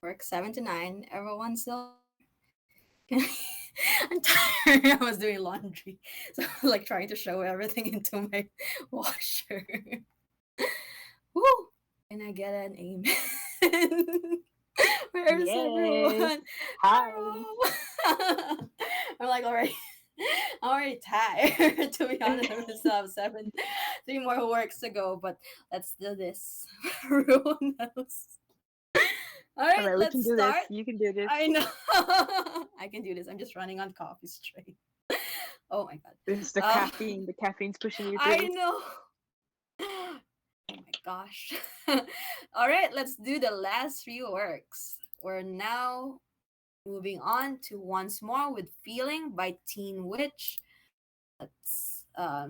work 7 to 9. Everyone's still there. I'm tired. I was doing laundry, so like trying to show everything into my washer. Woo! Can I get an amen? Where's Yes. everyone? Hi. Hello. I'm like already. I'm already tired. To be honest, I still have three more works to go. But let's do this. Everyone else. All All right, right, we let's can do this. start. You can do this. I know. I can do this. I'm just running on coffee straight. Oh my god. This is the Uh, caffeine. The caffeine's pushing you I through. know. Oh my gosh. All right, let's do the last few works. We're now moving on to Once More with Feeling by Teen Witch. That's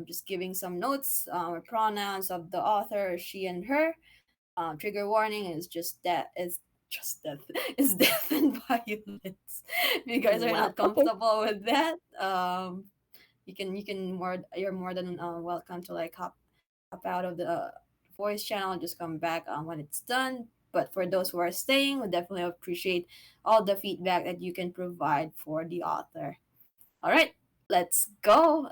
just giving some notes, pronouns of the author, she and her. Trigger warning is just that is just death is death and violence. If you guys are Wow. not Okay. comfortable with that, you can more you're more than welcome to like hop out of the voice channel and just come back when it's done. But for those who are staying, we definitely appreciate all the feedback that you can provide for the author. All right, let's go.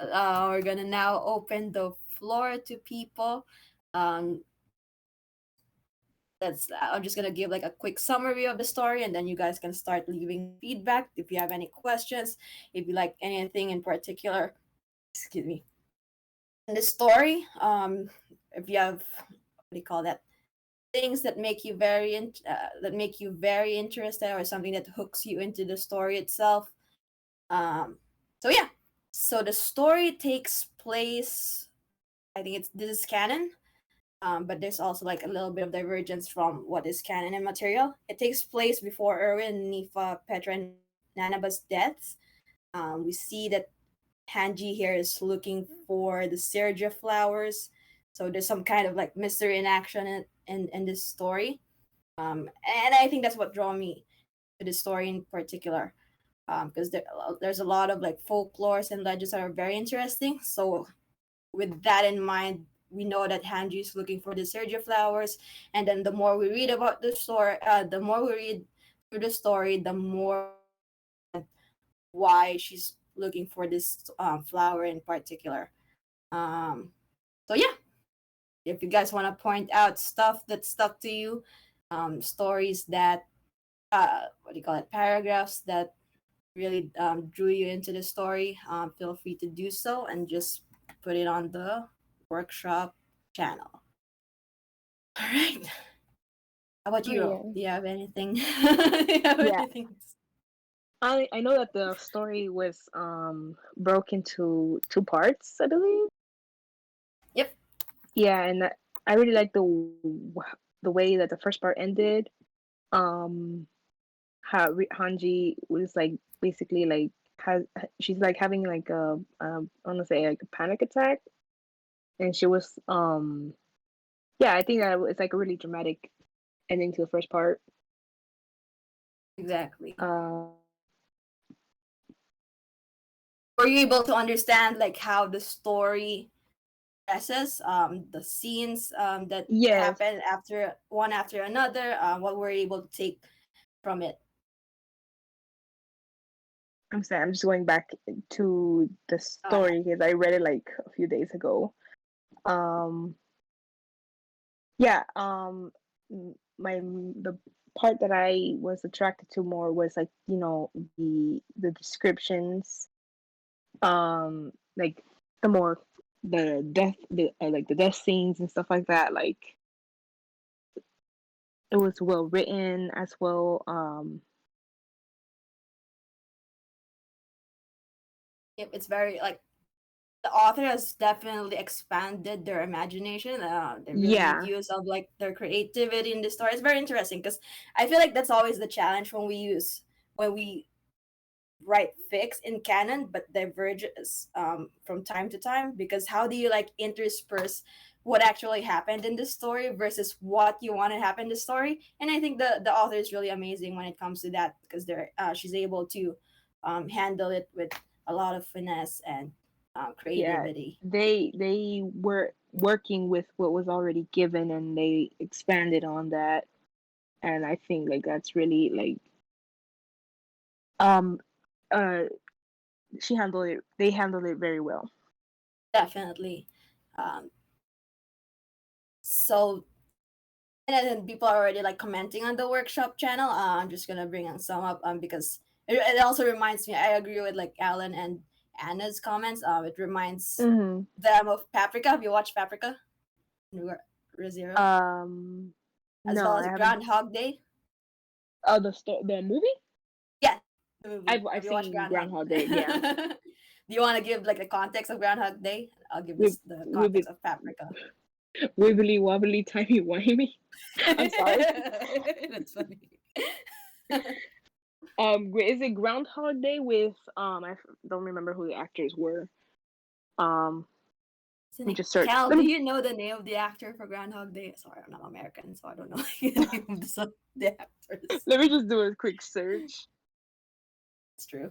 We're gonna now open the floor to people. Um, that's I'm just gonna give like a quick summary of the story, and then you guys can start leaving feedback if you have any questions, if you like anything in particular. Excuse me. In the story, if you have what do you call that? Things that make you very interested, or something that hooks you into the story itself. Um, so yeah, so the story takes place. I think this is canon, but there's also like a little bit of divergence from what is canon and material. It takes place before Erwin, Nifa, Petra, and Nanaba's deaths. We see that Hanji here is looking for the Sergia flowers. So there's some kind of like mystery in action in this story. And I think that's what drew me to the story in particular. Because there's a lot of like folklores and legends that are very interesting. So with that in mind, we know that Hanji is looking for the Sergia flowers, and then the more we read about the story, the more we read through the story, the more we understand why she's looking for this flower in particular. Um, so yeah, if you guys want to point out stuff that stuck to you, stories that what do you call it, paragraphs that really drew you into the story, feel free to do so and just put it on the workshop channel. All right. How about Oh you, yeah. Ro? Do you have anything? Do you have Yeah. anything? I know that the story was broke into two parts, I believe. Yep. Yeah, and I really like the way that the first part ended. Um, how Hanji was like basically like has she's like having like a I want to say like a panic attack, and she was yeah, I think that it's like a really dramatic ending to the first part. Exactly. Uh, Were you able to understand like how the story progresses, the scenes that yes, happen after one after another? What were you able to take from it? I'm sorry, I'm just going back to the Uh, story because I read it like a few days ago. Um, yeah, my the part that I was attracted to more was like the descriptions, like the more the death scenes and stuff like that. Like it was well written as well. yep, it's very like the author has definitely expanded their imagination. They really made Yeah, use of like their creativity in the story. It's very interesting because I feel like that's always the challenge when we write fix in canon, but diverges from time to time. Because how do you like intersperse what actually happened in the story versus what you want to happen in the story? And I think the author is really amazing when it comes to that because she's able to handle it with a lot of finesse and yeah. creativity. They were working with what was already given, and they expanded on that. and I think like that's really like um uh she handled it. They handled it very well. Definitely. Um, so and then people are already like commenting on the workshop channel. I'm just gonna bring on some up because it also reminds me. I agree with like Alan and Anna's comments. It reminds Mm-hmm. them of Paprika. Have you watched Paprika? Rezero, as No, well I as haven't. Groundhog Day. Oh, the movie. Yeah, the movie. I've Have you watched seen Groundhog? Groundhog Day. Yeah, Do you want to give like the context of Groundhog Day? I'll give with this the with context of Paprika. wibbly wobbly timey wimey. I'm sorry. That's funny. Is it Groundhog Day with don't remember who the actors were. Um, Isn't let me it just search. Cal? Let Do me you know the name of the actor for Groundhog Day? Sorry, I'm not American, so I don't know the name of the actors. let me just do a quick search. It's true.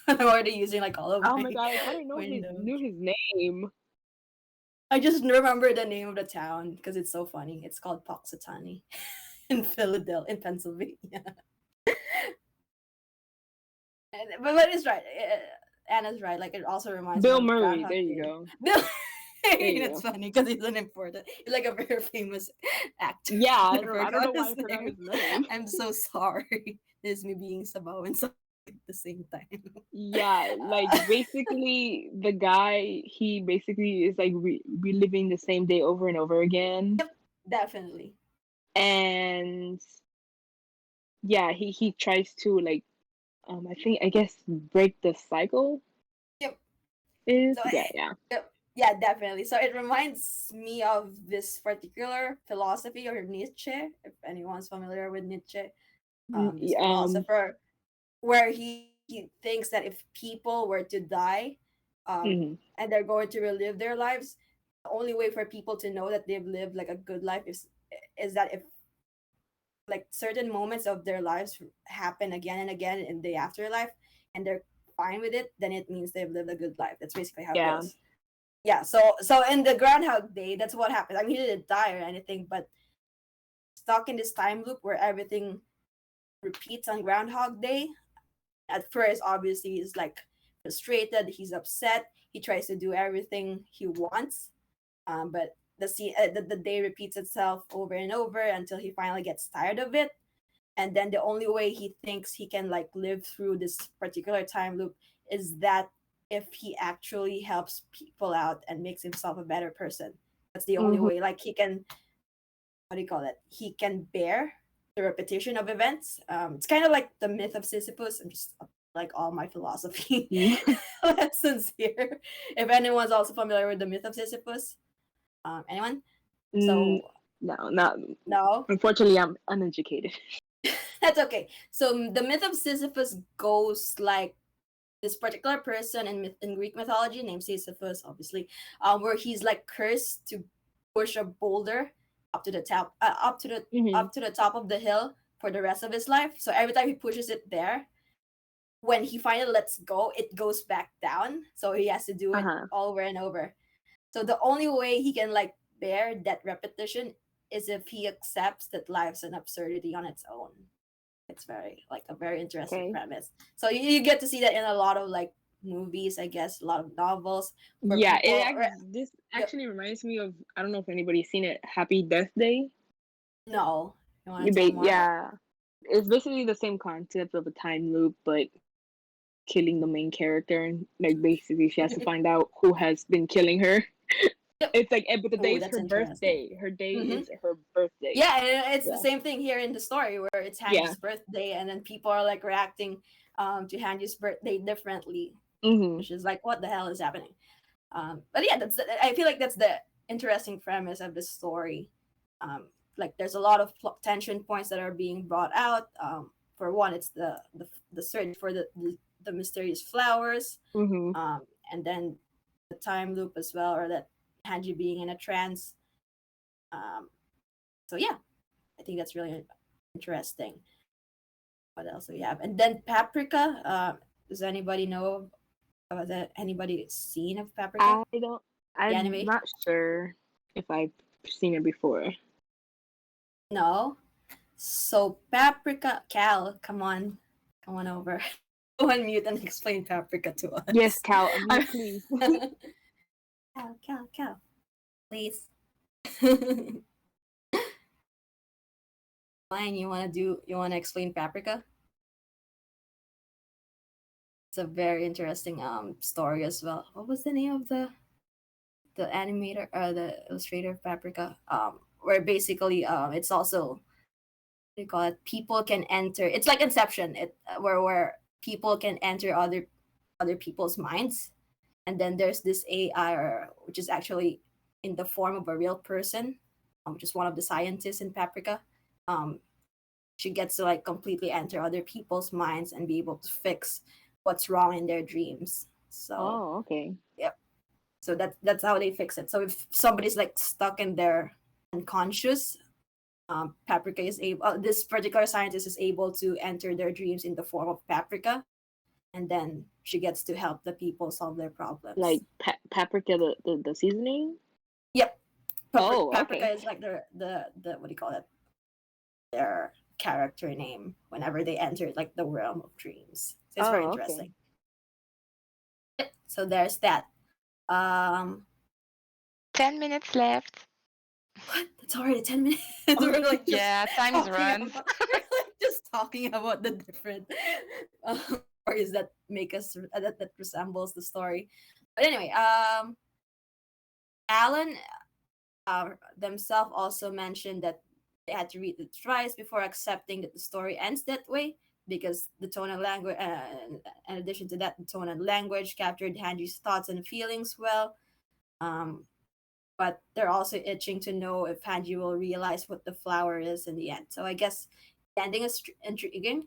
I'm already using like all of Oh my my god, I thought I know his windows. knew his name. I just remember the name of the town because it's so funny. It's called Poxitani in Philadelphia, in Pennsylvania. But it's right. Anna's right. Like it also reminds me Bill of Murray. There Groundhog you Day. go. Bill. There you That's go. funny because he's an important. He's like a very famous actor. Yeah, I I don't know forgot why his I forgot name. his name. I'm so sorry. This is me being Sabaw and so at the same time. Yeah, like basically the guy, he basically is like reliving the same day over and over again. Yep, definitely. And yeah, he tries to like I guess break the cycle Yep. is So yeah. yep. Yeah, definitely. So it reminds me of this particular philosophy or Nietzsche, if anyone's familiar with Nietzsche, this Um philosopher, where he thinks that if people were to die, mhm, and they're going to relive their lives, the only way for people to know that they've lived like a good life is that if like certain moments of their lives happen again and again in the afterlife and they're fine with it, then it means they've lived a good life. That's basically how it yeah. goes. Yeah, so in the Groundhog Day, that's what happened. I mean, he didn't die or anything, but stuck in this time loop where everything repeats on Groundhog Day. At first, obviously, he's like frustrated, he's upset, he tries to do everything he wants, but the day repeats itself over and over until he finally gets tired of it. And then the only way he thinks he can like live through this particular time loop is that if he actually helps people out and makes himself a better person. That's the only Hmm. way. Like he can, what do you call it? He can bear the repetition of events. It's kind of like the myth of Sisyphus. I'm just like all my philosophy lessons here. If anyone's also familiar with the myth of Sisyphus, anyone? Mm, So no, not no, unfortunately I'm uneducated. that's okay. So the myth of Sisyphus goes like this particular person in Greek mythology named Sisyphus, obviously, where he's like cursed to push a boulder up to the top, Hmm. up to the top of the hill for the rest of his life. So every time he pushes it there, when he finally lets go, it goes back down. So he has to do it Uh-huh. over and over. So the only way he can like bear that repetition is if he accepts that life's an absurdity on its own. It's very like a very interesting Okay. premise. So you get to see that in a lot of like movies, I guess, a lot of novels where Yeah, people. this Yep, actually reminds me of, I don't know if anybody's seen it, Happy Death Day. no, you want to tell more? Yeah, it's basically the same concept of a time loop, but killing the main character, and like basically she has to find out who has been killing her. Yep. It's like, but the Oh, day's that's her interesting. birthday. Her day Mm-hmm. is her birthday. Yeah, and it's the Yeah. same thing here in the story where it's Yeah. Hanji's birthday, and then people are like reacting to Hanji's birthday differently, Mhm. which is like, what the hell is happening? But yeah, I feel like that's the interesting premise of the story. Um, like there's a lot of tension points that are being brought out. For one, it's the search for the mysterious flowers, Mhm. um, and then the time loop as well, or that Hanji being in a trance. Um, so yeah, I think that's really interesting. What else do we have? And then Paprika. Does anybody know? Has anybody seen of Paprika? I don't. The I'm anime? not sure if I've seen it before. No. So Paprika, Cal, come on over. Go on mute and explain Paprika to Yes, us. Cal, unmute, please. Cal, please. Fine, you wanna explain Paprika? It's a very interesting story as well. What was the name of the animator or the illustrator of Paprika? Where basically it's also, what do you call it? People can enter. It's like Inception. Where people can enter other people's minds, and then there's this AI, which is actually in the form of a real person, which is one of the scientists in Paprika. Um, she gets to like completely enter other people's minds and be able to fix what's wrong in their dreams. So Oh, okay. yep. So that's how they fix it. So if somebody's like stuck in their unconscious, Paprika is able. This particular scientist is able to enter their dreams in the form of Paprika, and then she gets to help the people solve their Like problems. paprika, the seasoning. Yep, Oh, Paprika okay. is like the what do you call it? Their character name whenever they enter like the realm of dreams. So it's very Oh, okay. interesting. So there's that. Um, 10 minutes left. what? It's already 10 minutes. We're like just Yeah, times talking runs. about. We're like just talking about the different stories that make us that resembles the story. But anyway, Alan themselves also mentioned that they had to read it thrice before accepting that the story ends that way, because the tone and language, in addition to that, the tone and language captured Hanji's thoughts and feelings well. Um, but they're also itching to know if Hanji will realize what the flower is in the end. So I guess the ending is intriguing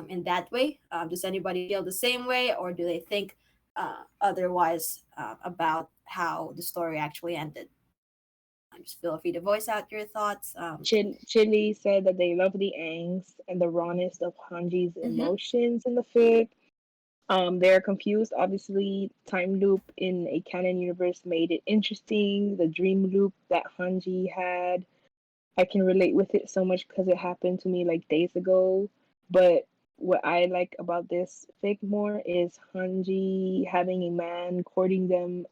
in that way. Does anybody feel the same way, or do they think otherwise about how the story actually ended? Just feel free to voice out your thoughts. Chili said that they love the angst and the rawness of Hanji's Mhm. emotions in the fic. They're confused. Obviously, time loop in a canon universe made it interesting. The dream loop that Hanji had, I can relate with it so much because it happened to me like days ago. But what I like about this fic more is Hanji having a man courting them,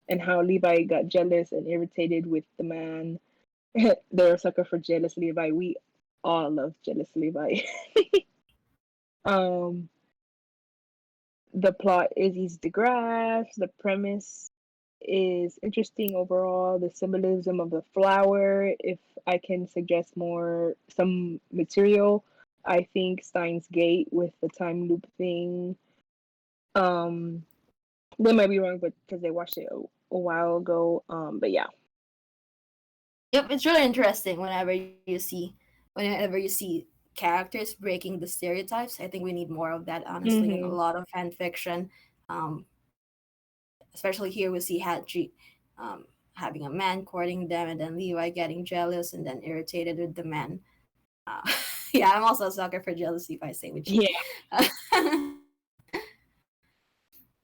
and how Levi got jealous and irritated with the man. They're a sucker for jealous Levi. We all love jealous Levi. um, the plot is easy to grasp. The premise is interesting overall. The symbolism of the flower, if I can suggest more some material, I think Steins Gate with the time loop thing. Um, they might be wrong, but because they watched it a while ago. But yeah. Yep, it's really interesting whenever you see characters breaking the stereotypes. I think we need more of that, honestly, in a Mm-hmm. lot of fan fiction. Um, Especially here, we see Hachi having a man courting them, and then Levi getting jealous and then irritated with the man. Uh, yeah, I'm also a sucker for jealousy, if I say with you. Yeah.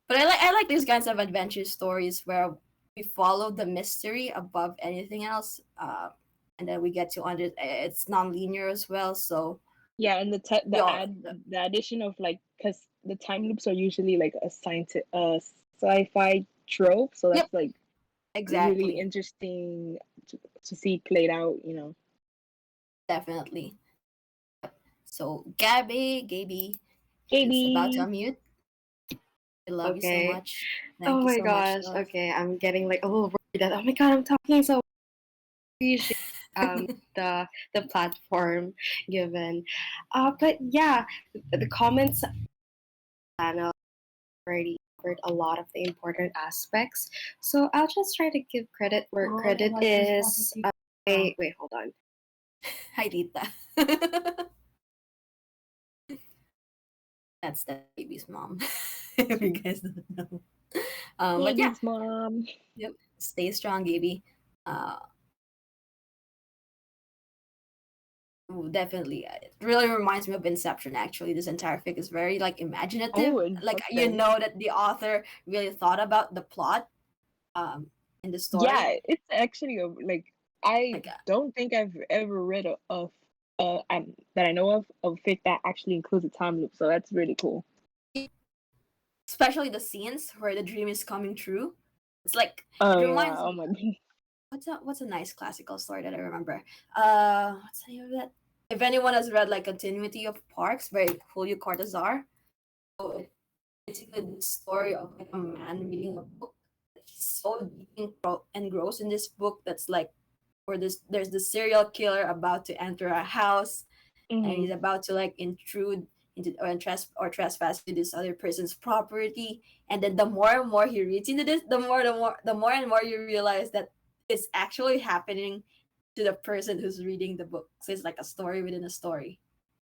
But I like these kinds of adventure stories where we follow the mystery above anything else, and then we get to it's non-linear as well. So Yeah, and we all the addition of like, because the time loops are usually like a sci-fi trope, so yep, that's like really exactly, interesting to see played out. definitely. So Gaby is about to KB. unmute. I love you so Okay. much. Oh Thank you my so much, gosh. love. Okay, I'm getting like a little worried that oh my god, I'm talking so appreciate the platform given. But yeah, the comments panel already covered a lot of the important aspects. So I'll just try to give credit where credit is. Wait, hold on. Hi, Rita. That's the baby's mom. If you guys don't know. But yeah, KB's mom. yep. Stay strong, Gaby. Uh, Definitely. It really reminds me of Inception. Actually, this entire fic is very like imaginative. Oh, Like you Inception. know that the author really thought about the plot um in the story. Yeah, it's actually like, I Like don't think I've ever read a that I know of fic that actually includes a time loop. So that's really cool. Especially the scenes where the dream is coming true. It's like Oh it yeah. reminds Oh my god. what's a nice classical story that I remember? What's the name of that? If anyone has read like Continuity of Parks by Julio Cortázar, so it's basically the story of like a man reading a book. He's so deep engrossed in this book that's like where there's the serial killer about to enter a house and he's Mhm. about to like intrude into or trespass into this other person's property. And then the more and more he reads into this, the more and more you realize that it's actually happening to the person who's reading the book. So it's like a story within a story.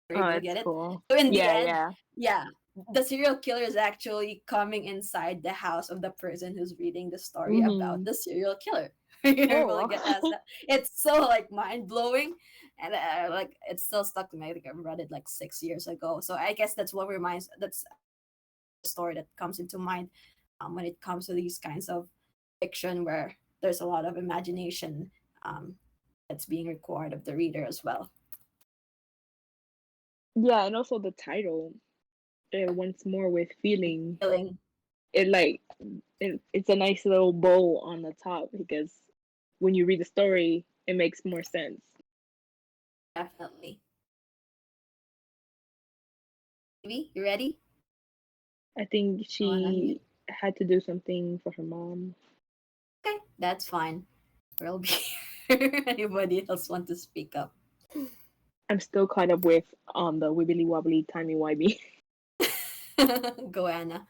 You're Oh, able to that's get it. cool. So in the Yeah, end, yeah. yeah, the serial killer is actually coming inside the house of the person who's reading the story about Mhm. the serial killer. You're able to Oh. get past that. It's so like mind blowing, and like it's still stuck to me. I think I read it like 6 years ago. So I guess that's what reminds. That's the story that comes into mind when it comes to these kinds of fiction where there's a lot of imagination that's being required of the reader as well. Yeah, and also the title, once more with feeling. Feeling It like it's a nice little bow on the top because when you read the story, it makes more sense. definitely. Maybe you ready? I think You wanna hear? she had to do something for her mom. Okay, that's fine. We'll be here. Anybody else want to speak up? I'm still caught up with the wibbly wobbly timey wimey. Go Anna.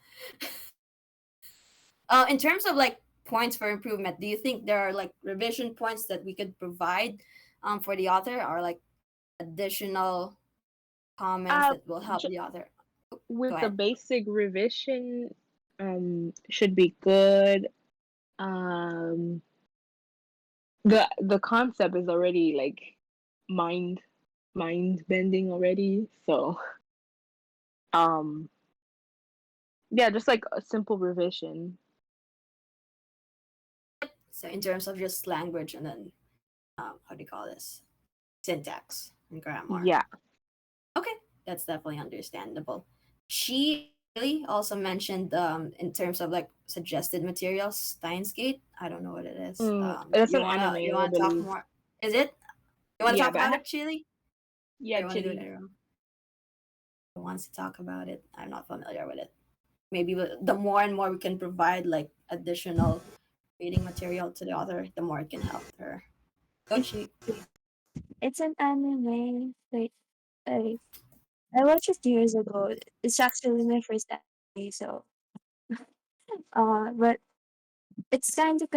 In terms of like points for improvement, do you think there are like revision points that we could provide for the author or like additional comments Uh, that will help the author? Go with the ahead. basic revision, should be good. Um, the concept is already like mind mind bending already. So um, yeah, just like a simple revision. So in terms of just language and then how do you call this? Syntax and grammar. Yeah. Okay, that's definitely understandable. She really also mentioned in terms of like suggested materials, Steins Gate. I don't know what it is. That's You an anime, wanna I talk believe. more? Is it? You wanna Yeah, talk but about it, Chili? Or yeah, you wanna do it? Chili. Aaron? Who wants to talk about it? I'm not familiar with it. Maybe the more and more we can provide like additional reading material to the author, the more it can help her. Go, It's she. it's an anime. Like I watched it years ago. It's actually my first anime, so but it's kind of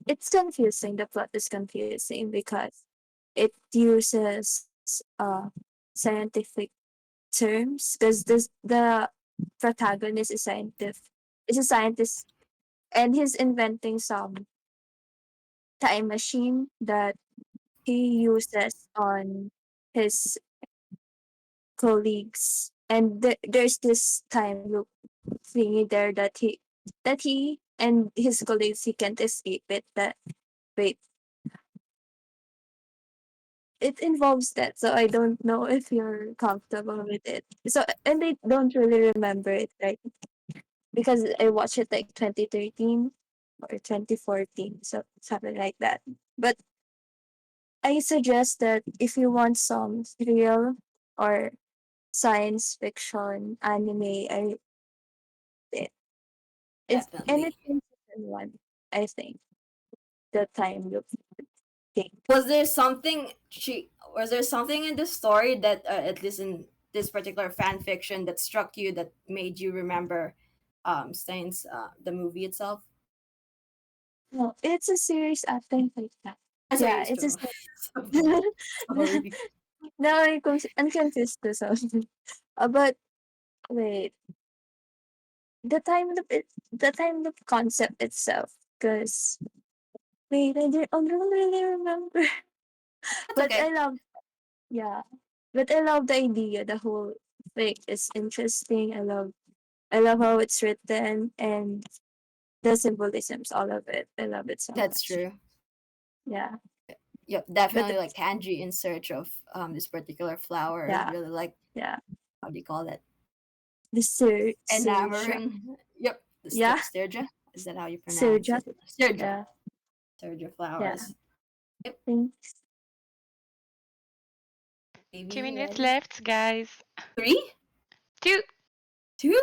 it's confusing. The plot is confusing because it uses scientific terms because the protagonist is a scientist and he's inventing some time machine that he uses on his colleagues, and there's this time loop thingy there that he and his colleagues he can't escape it. That wait, it involves that, so I don't know if you're comfortable with it. So and I don't really remember it right because I watched it like 2013 or 2014, so something like that. But I suggest that if you want some thrill or science fiction anime, it it's and Definitely. it's in season one, I think. The time loop thing. Was there something in the story that at least in this particular fan fiction that struck you that made you remember Stein's the movie itself? No, it's a series. I think like that. I'm Yeah, serious it's a too. series. Sorry. No, I'm confused to something. But wait, the time loop concept itself. Because wait, I don't really remember. That's But okay. yeah, but I love the idea. The whole thing is interesting. I love how it's written and the symbolisms, all of it. I love it so That's much. true. Yeah. Yep, But definitely like it's Hanji in search of this particular flower is yeah, really like, yeah. how do you call that? The Serja. Enamoring. Yep, the Yeah, sturgia. Is that how you pronounce Serja. it? Sturgia. Yeah, Sturgia yeah. flowers. Yep. Thanks. 2 Maybe minutes ready? left, guys. Three? Two. Two?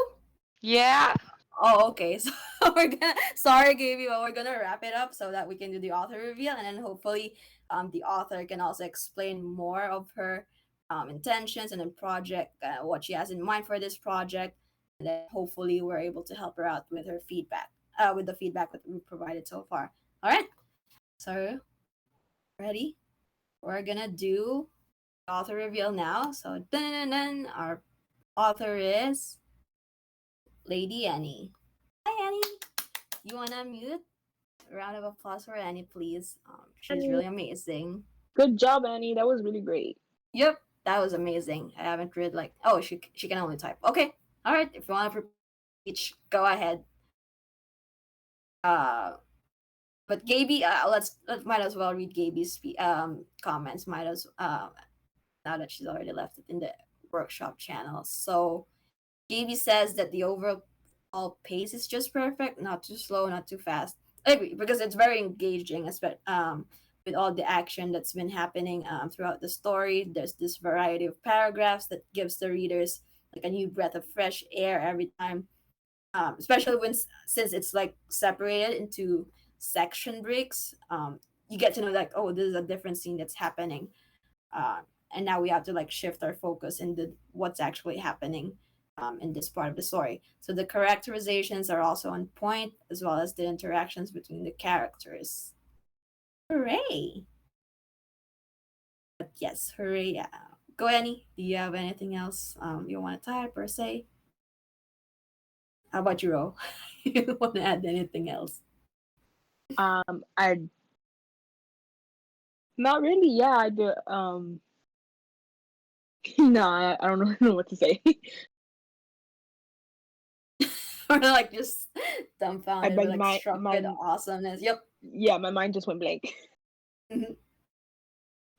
Yeah. Oh, okay. So we're gonna sorry, Gaby, but we're gonna wrap it up so that we can do the author reveal, and then hopefully, the author can also explain more of her intentions and then project, what she has in mind for this project, and then hopefully we're able to help her out with her feedback, with the feedback that we provided so far. All right. So ready? We're gonna do the author reveal now. So dun, our author is Lady Annie. Hi, Annie. You wanna mute? A round of applause for Annie, please. She's Annie, really amazing. good job, Annie. That was really great. Yep, that was amazing. I haven't read like, oh, she can only type. Okay, all right. If you want to each, go ahead. Uh, but Gaby, let's might as well read Gaby's comments. Might as now that she's already left it in the workshop channel. So Gaby says that the overall pace is just perfect, not too slow, not too fast. I agree because it's very engaging, especially with all the action that's been happening throughout the story. There's this variety of paragraphs that gives the readers like a new breath of fresh air every time. Especially when since it's like separated into section breaks. You get to know like, oh, this is a different scene that's happening, uh, and now we have to like shift our focus into what's actually happening in this part of the story. So the characterizations are also on point, as well as the interactions between the characters. Hooray! But yes, hooray! Yeah. Go, Annie. Do you have anything else you want to type or say? How about you, Ro? You want to add anything else? I not really. Yeah, I do. No, I don't know what to say. Or like just I dumbfounded, but like like struck with my awesomeness. Yep. yeah, my mind just went blank. Mhm.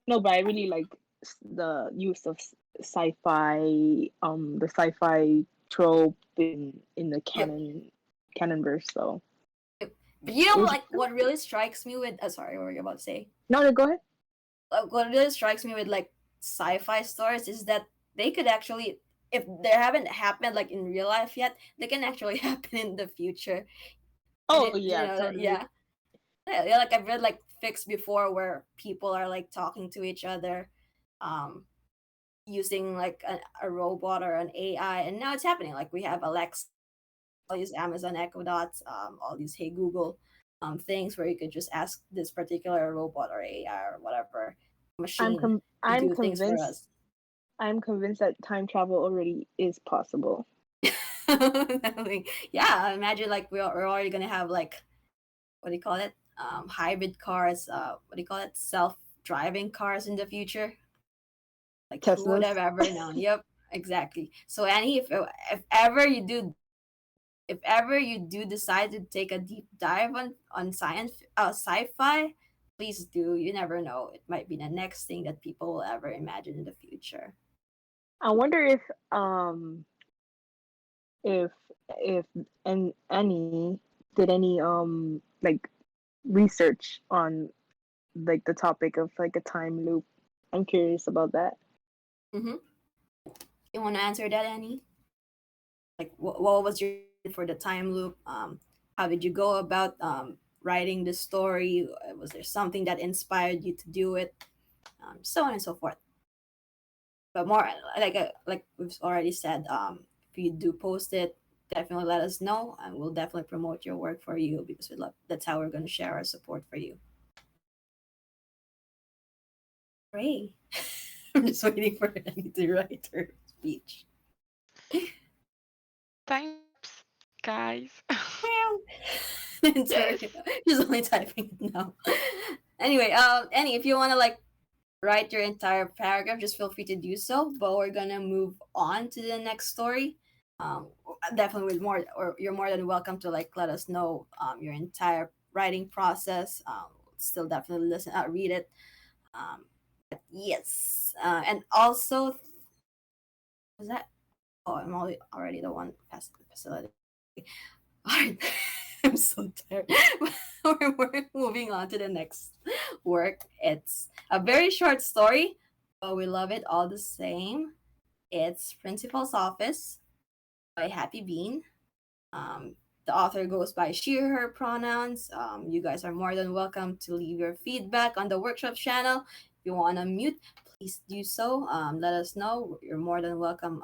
No, but I really like the use of sci-fi, the sci-fi trope in the Yep. canon verse. So Yep. But you it know, was like what really strikes me with, sorry, what were you about to say? no, no, go ahead. What really strikes me with like sci-fi stories is that they could actually, if they haven't happened like in real life yet, they can actually happen in the future. Oh Did you yeah, know that? totally. Yeah. Yeah, like I've read like fics before where people are like talking to each other, um, using like a robot or an AI, and now it's happening. Like we have Alexa, all these Amazon Echo Dots, all these Hey Google, things where you could just ask this particular robot or AI or whatever machine to I'm do things for convinced us. that time travel already is possible. Definitely. Yeah, imagine like we're already gonna have like, what do you call it? Hybrid cars. What do you call it? Self-driving cars in the future. Like who would Teslas. have ever known? Yep, exactly. So Annie, if ever you do, if ever you do decide to take a deep dive on sci-fi, please do. You never know. It might be the next thing that people will ever imagine in the future. I wonder um if if and any did any like research on like the topic of like a time loop. I'm curious about that. Mm-hmm. You want to answer that, Annie? Like, what was your for the time loop? How did you go about writing the story? Was there something that inspired you to do it? So on and so forth. But more like we've already said, if you do post it, definitely let us know, and we'll definitely promote your work for you because we love. That's how we're going to share our support for you. Ray, I'm just waiting for Annie to write her speech. Thanks, guys. It's Yes. very. She's only typing it now. Anyway, Annie, if you want to like write your entire paragraph, just feel free to do so. But we're gonna move on to the next story. Um, Definitely with more, or you're more than welcome to like let us know your entire writing process. Still definitely listen, read it. But yes, and also was that. Oh, I'm already the one past the facility. Alright, I'm so tired. We're moving on to the next work. It's a very short story, but we love it all the same. It's Principal's Office by Happy Bean. Um, the author goes by she, her pronouns. You guys are more than welcome to leave your feedback on the workshop channel. If you want to mute, please do so. Let us know. You're more than welcome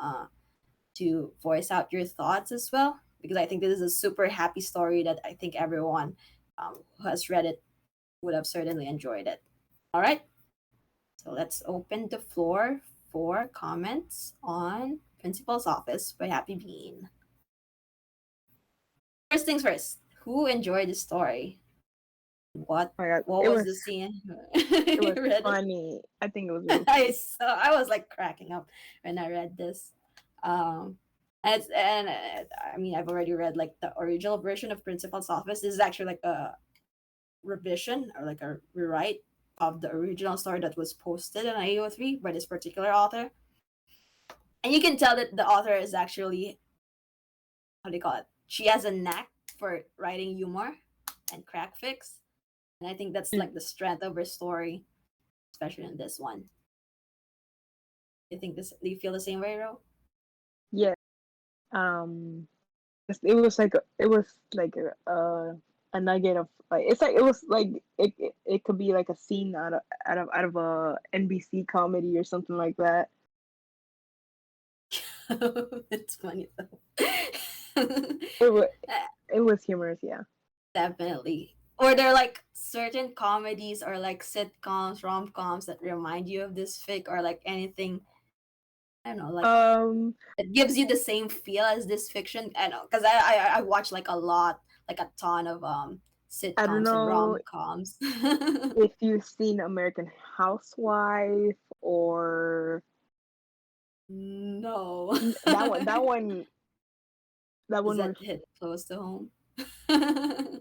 to voice out your thoughts as well, because I think this is a super happy story that I think everyone who has read it would have certainly enjoyed it. All right, so let's open the floor for comments on Principal's Office by Happy Bean. First things first, who enjoyed the story? What Oh my god, what it was was the scene? it was You read it? funny. I think it was really I funny. saw. I was like cracking up when I read this. Um, I mean, I've already read like the original version of Principal's Office. This is actually like a revision or like a rewrite of the original story that was posted on AO3 by this particular author. And you can tell that the author is actually, how do you call it? She has a knack for writing humor and crack fix. And I think that's Mm, like the strength of her story, especially in this one. You think this? Do you feel the same way, Ro? yeah. Um, it was like a nugget of like it's like it was like it could be like a scene out of a NBC comedy or something like that. It's funny though. It was it was humorous, yeah. Definitely. Or there are like certain comedies or like sitcoms, rom coms that remind you of this fic, or like anything, I don't know, like Um, it gives you the same feel as this fiction. I know, because I watch like a lot, like a ton of I don't sitcoms and know rom coms. if you've seen American Housewife or No. that one. That Does one that was hit close to home? no.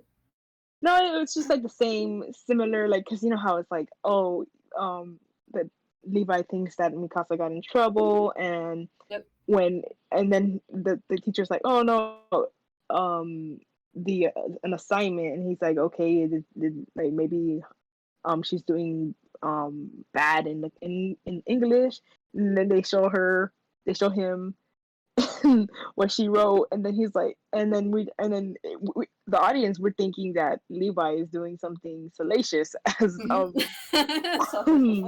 It was just like the same, similar. Like because you know how it's like, oh, that Levi thinks that Mikasa got in trouble, and Yep. when and then the teacher's like, oh no, the an assignment, and he's like, okay, like maybe she's doing bad in English, and then they show him what she wrote, and then he's like, and then the audience were thinking that Levi is doing something salacious as So um funny.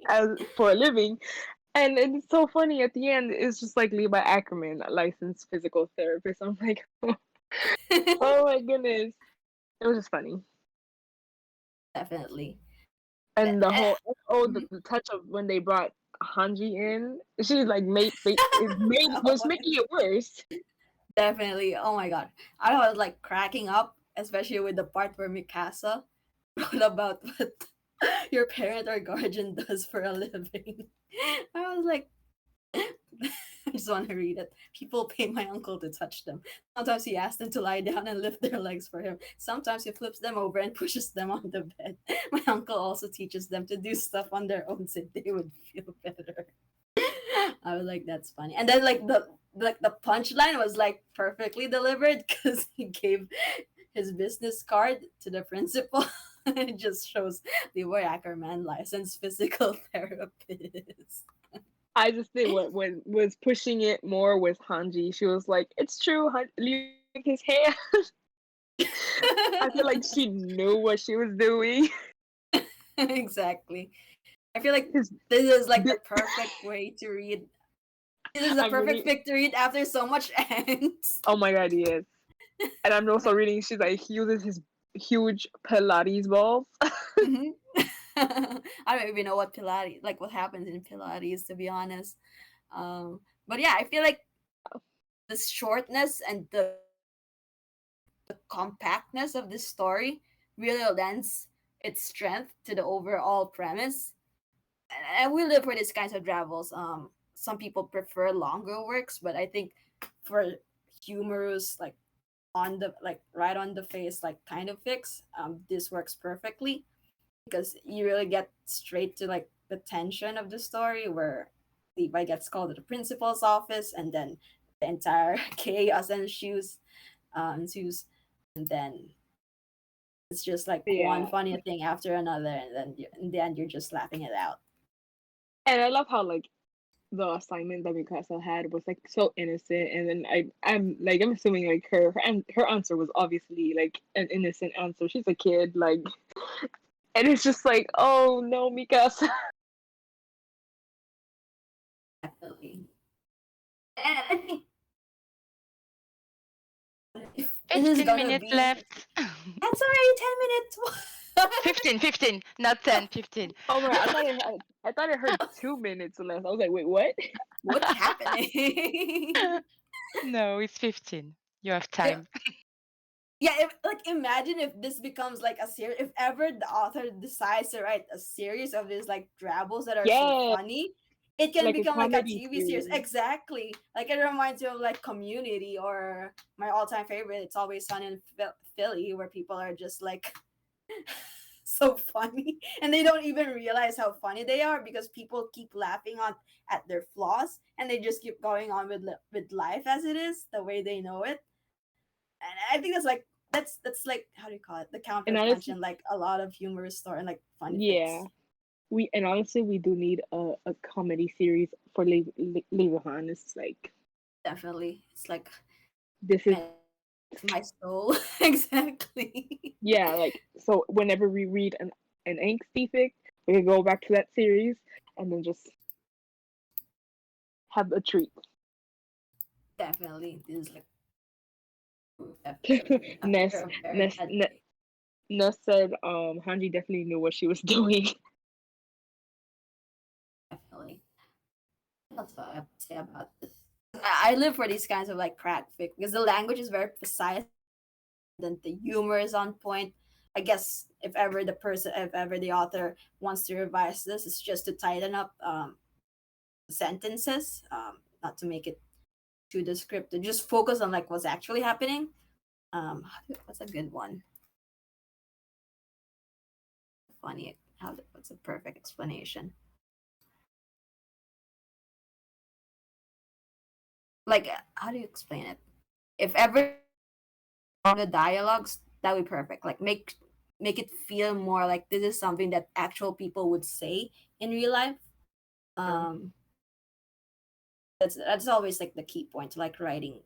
as for a living, and it's so funny at the end. It's just like Levi Ackerman, a licensed physical therapist. I'm like, oh my goodness, it was just funny. Definitely. And the whole Mhm. the touch of when they brought Hanji in, she's like made was Oh, making it worse. definitely. Oh my god. I was like cracking up, especially with the part where Mikasa wrote about what your parent or guardian does for a living. I was like, I just want to read it. People pay my uncle to touch them. Sometimes he asks them to lie down and lift their legs for him. Sometimes he flips them over and pushes them on the bed. My uncle also teaches them to do stuff on their own so they would feel better. I was like, that's funny. And then like the punchline was like perfectly delivered because he gave his business card to the principal. It just shows Leroy Ackerman, licensed physical therapist. I just think what was pushing it more was Hanji. She was like, "It's true, leave his hand." I feel like she knew what she was doing. Exactly. I feel like His, this is like the bi- perfect way to read. This is a I'm perfect reading. fic to read after so much angst. Oh my god, he is. And I'm also reading. She's like, he uses his huge Pilates balls. Mhm. I don't even know what Pilates, like what happens in Pilates, to be honest. But yeah, I feel like the shortness and the compactness of this story really lends its strength to the overall premise. And we live for these kinds of travels. Some people prefer longer works, but I think for humorous, like on the like right on the face, like kind of fix, this works perfectly. because you really get straight to like the tension of the story where Levi gets called to the principal's office, and then the entire chaos ensues, and then it's just like one Yeah. funny thing after another, and then in the end you're just laughing it out. And I love how like the assignment that Mikasa had was like so innocent, and then I'm assuming like her answer was obviously like an innocent answer. She's a kid, like, and it's just like, oh no, Mikasa. Definitely. And I think if this is 15 gonna minutes be, left. that's already 10 minutes. 15, not 10, 15. Oh my! I thought I heard 2 minutes left. I was like, wait, what? What's happening? No, it's 15. You have Yeah, time. yeah, like imagine if this becomes like a series. If ever the author decides to write a series of these like drabbles that are so Yeah, funny, it can like a become like a comedy TV series. series. Exactly. Like it reminds you of like Community or my all-time favorite, It's Always Sunny in Philly, where people are just like so funny and they don't even realize how funny they are because people keep laughing on at their flaws and they just keep going on with life as it is, the way they know it. And I think that's like, how do you call it, the And counterpunch honestly, in like a lot of humorous story and like funny yeah, fix. we do need a comedy series for Levihan. It's like Definitely, it's like, this is man, it's my soul. Exactly. yeah, like so whenever we read an angsty fic, we can go back to that series and then just have a treat. Definitely, this is like, definitely Ness a very Ness bad Ne- thing. Ness said Hanji definitely knew what she was doing. Definitely. That's what I have to say about this. I live for these kinds of like crack fic because the language is very precise, then the humor is on point. I guess if ever the author wants to revise this, it's just to tighten up sentences, not to make it too descriptive. Just focus on like what's actually happening. What's a good one? Funny. What's a perfect explanation? Like, how do you explain it? If ever on the dialogues, that would be perfect. Like, make it feel more like this is something that actual people would say in real life. Yeah. Um, that's always like the key point to like writing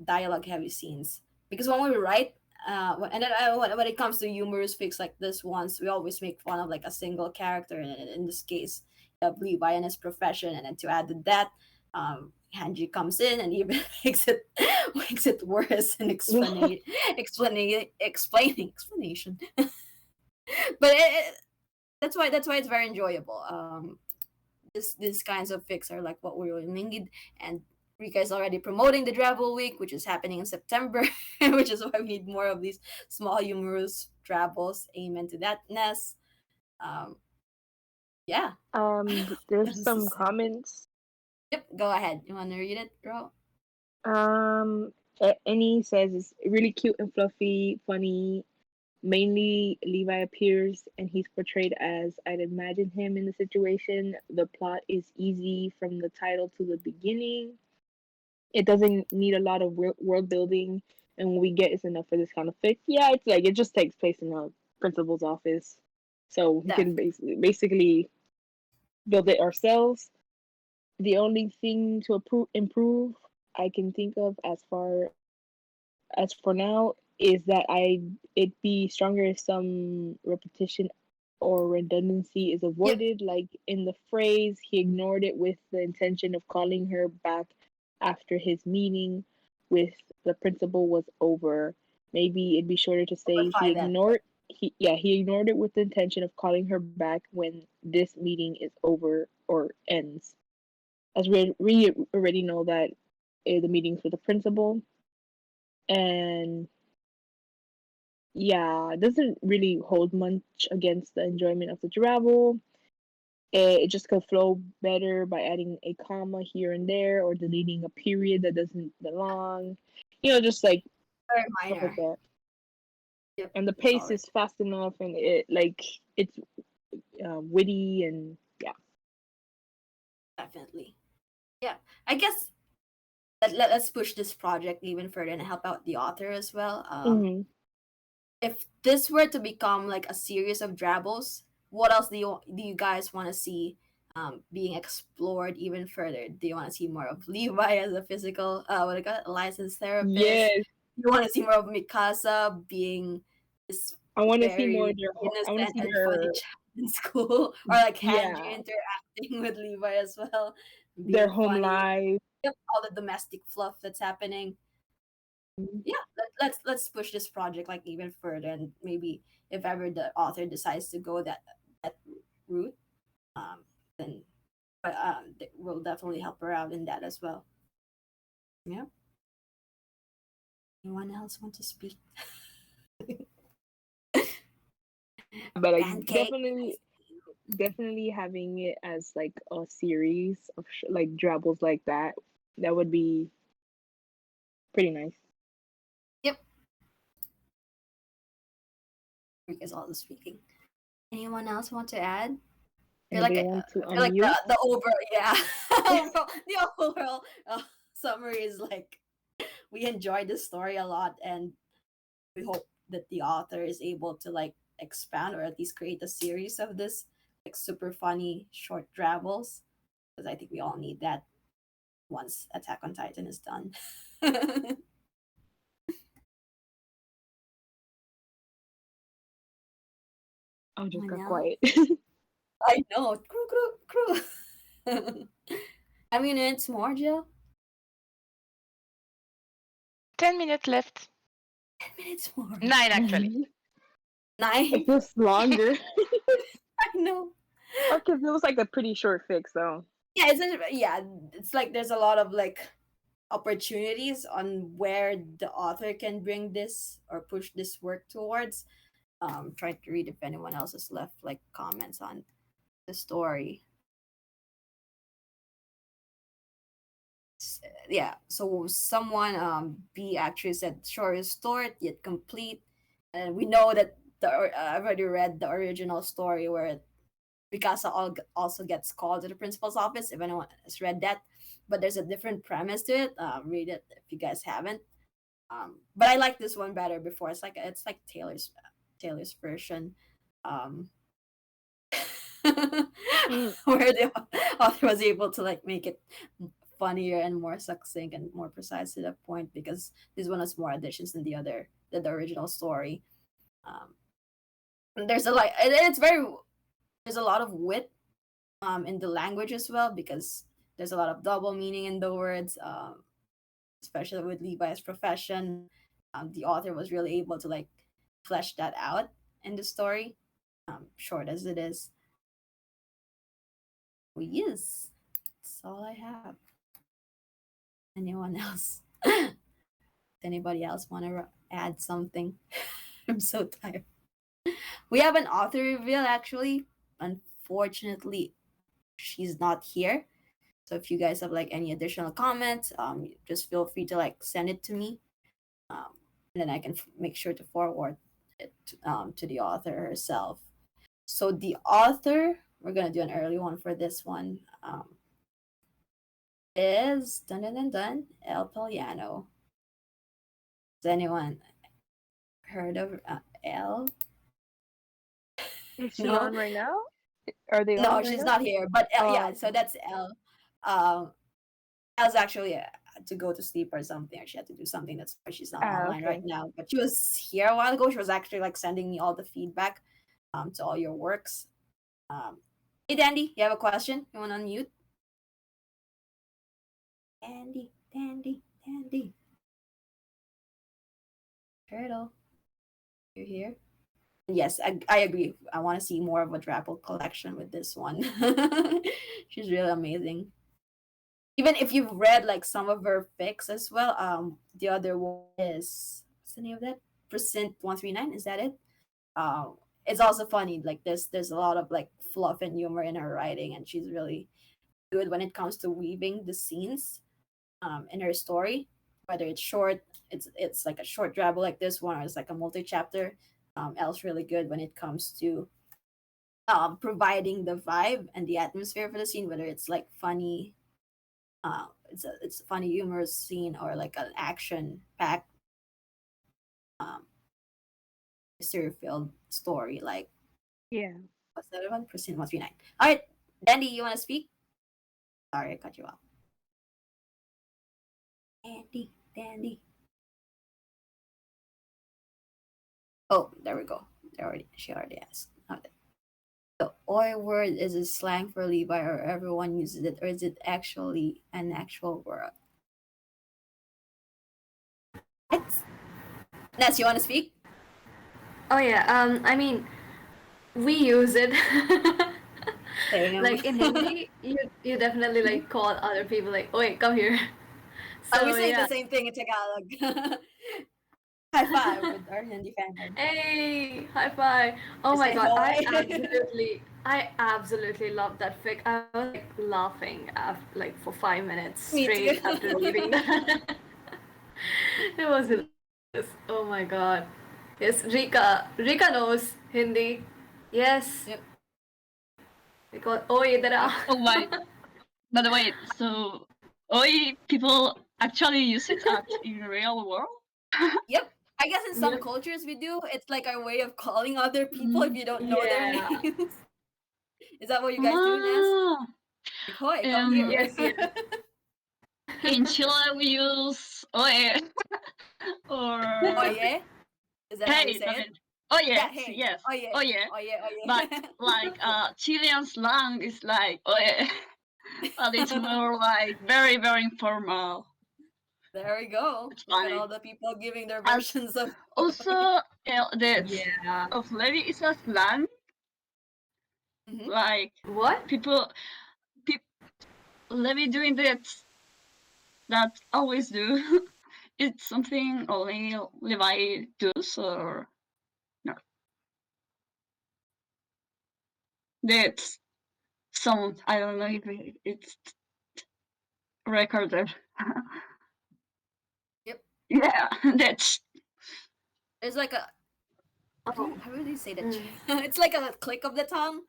dialogue heavy scenes, because when we write and then when it comes to humorous fics like this ones, we always make fun of like a single character, and in this case Levi and his profession, and then to add to that, Hanji comes in and even makes it worse and explaining explanation. But that's why it's very enjoyable. These kinds of fics are like what we really need, and Rika is already promoting the Drabble Week, which is happening in September, which is why we need more of these small humorous drabbles. Amen to that, Ness. Um, yeah. There's This some is- comments. yep, go ahead. You want to read it, girl? Annie says it's really cute and fluffy, funny. Mainly, Levi appears and he's portrayed as I'd imagine him in the situation. The plot is easy from the title to the beginning. It doesn't need a lot of world building, and what we get is enough for this kind of fic. Yeah, it's like it just takes place in a principal's office, so we can Definitely. basically build it ourselves. The only thing to improve I can think of as for now is that it be stronger if some repetition or redundancy is Yep. avoided. Like in the phrase, he ignored it with the intention of calling her back after his meeting with the principal was over. Maybe it'd be shorter to say Simplify that. Yep. he ignored it with the intention of calling her back when this meeting is over or ends. As we already know that the meetings with the principal, and yeah, it doesn't really hold much against the enjoyment of the travel. It just could flow better by adding a comma here and there or deleting a period that doesn't belong. Just like Very stuff like minor. that. Yep, and the it's pace already is fast enough, and it's witty, and yeah. definitely. Yeah, I guess let's push this project even further and help out the author as well. Hmm. If this were to become like a series of drabbles, what else do you guys want to see being explored even further? Do you want to see more of Levi as a physical, what I got, a licensed therapist? Yes, You want to see more of Mikasa being this I want to see more very of their. I want to innocent see and funny their. child in school, or like Hanji Yeah, interacting with Levi as well, their being home funny. life. Yep, all the domestic fluff that's happening. Yeah, let's push this project like even further, and maybe if ever the author decides to go that route, um then we'll definitely help her out in that as well. Yeah, anyone else want to speak? But like Pancake. definitely having it as like a series of like drabbles like that, that would be pretty nice. Yep, Rick is also speaking. Anyone else want to add? Anybody want to I feel like the unmute? the over yeah the overall summary is like we enjoyed the story a lot, and we hope that the author is able to like expand or at least create a series of this like super funny short travels, because I think we all need that once Attack on Titan is done. I just Anyone got else? quiet. I know. Crew. I mean, it's more, Jill. 10 minutes left. 10 minutes more. 9 actually. It 9. feels longer. I know. Okay, it was like a pretty short fix though. Yeah, it's like there's a lot of like opportunities on where the author can bring this or push this work towards. Trying to read if anyone else has left like comments on the story. Yeah, so someone B actually said story is short yet complete, and we know that I've already read the original story where Mikasa also gets called to the principal's office. If anyone has read that, but there's a different premise to it. Read it if you guys haven't. But I like this one better before. It's like Taylor's version, um, Mm. where the author was able to like make it funnier and more succinct and more precise to the point, because this one has more additions than the original story. Um, and there's a like it's very there's a lot of wit in the language as well, because there's a lot of double meaning in the words, especially with Levi's profession. The author was really able to like flesh that out in the story, short as it is. Oh, yes, that's all I have. Anyone else? Anybody else want to add something? I'm so tired. We have an author reveal actually. Unfortunately, she's not here. So if you guys have like any additional comments, just feel free to like send it to me, and then I can make sure to forward it to the author herself. So the author, we're gonna do an early one for this one. Is dun dun dun dun El Poliano. Has anyone heard of El? Is she No, on right now? Are they on no, right she's now? not here. But yeah, Oh, so that's El. Um, El's actually to go to sleep or something, or she had to do something. That's why she's not online right okay. now. But she was here a while ago. She was actually like sending me all the feedback, to all your works. Um, hey, Dandy, you have a question? You want to unmute? Dandy. Turtle, you here? Yes, I agree. I want to see more of a Drapple collection with this one. She's really amazing. Even if you've read like some of her fics as well, the other one is what's the name of that? Percent 139, is that it? It's also funny. Like there's a lot of like fluff and humor in her writing, and she's really good when it comes to weaving the scenes in her story, whether it's short, it's like a short drabble like this one, or it's like a multi-chapter. Elle's really good when it comes to providing the vibe and the atmosphere for the scene, whether it's like funny, it's a funny humorous scene, or like an action packed um mystery filled story like Yeah. what's the other one? Pristine must be nine. All right, Dandy, you want to speak? Sorry, I cut you off. Dandy. Oh, there we go. She already asked. Okay. The oi word is a slang for Levi, or everyone uses it, or is it actually an actual word? What? Ness, you want to speak? Oh yeah. I mean, we use it. Same. Like in Hindi, you definitely like call other people like, "Oi, come here." We So say the yeah. same thing in Tagalog. High five with our Hindi fan. Hey, high five! Oh We my say god, hoy. I absolutely love that fic. I was like laughing like for 5 minutes Me too. straight after reading that. It was hilarious. Oh my god. Yes, Rika. Rika knows Hindi. Yes. Yep. Because oh, idhar aa. Oh my. By the way, so Oi people actually use it in real world? Yep. I guess in some Yep. cultures we do. It's like our way of calling other people if you don't know their Yeah. names. Is that what you guys do, Ness? Ah, Like, hoy, come here. Yes, yes. in Chile we use Oi or Oye? Is that how you hey, say it? también. Oh Yeah, yes, hey. yes. Oye. Oh yeah. Oye, But oye. like Chilean slang is like oh yeah. But it's more like very, very informal. There we go. It's Look at funny. all the people giving their And versions of also the Yeah. of Levi is a slang. Mhm. Like What? people Levi doing that always do. It's something only Levi does or no. That's some I don't know if it's recorded. Yep. Yeah, that's There's like a Oh. how do you say that? Mm. It's like a click of the tongue.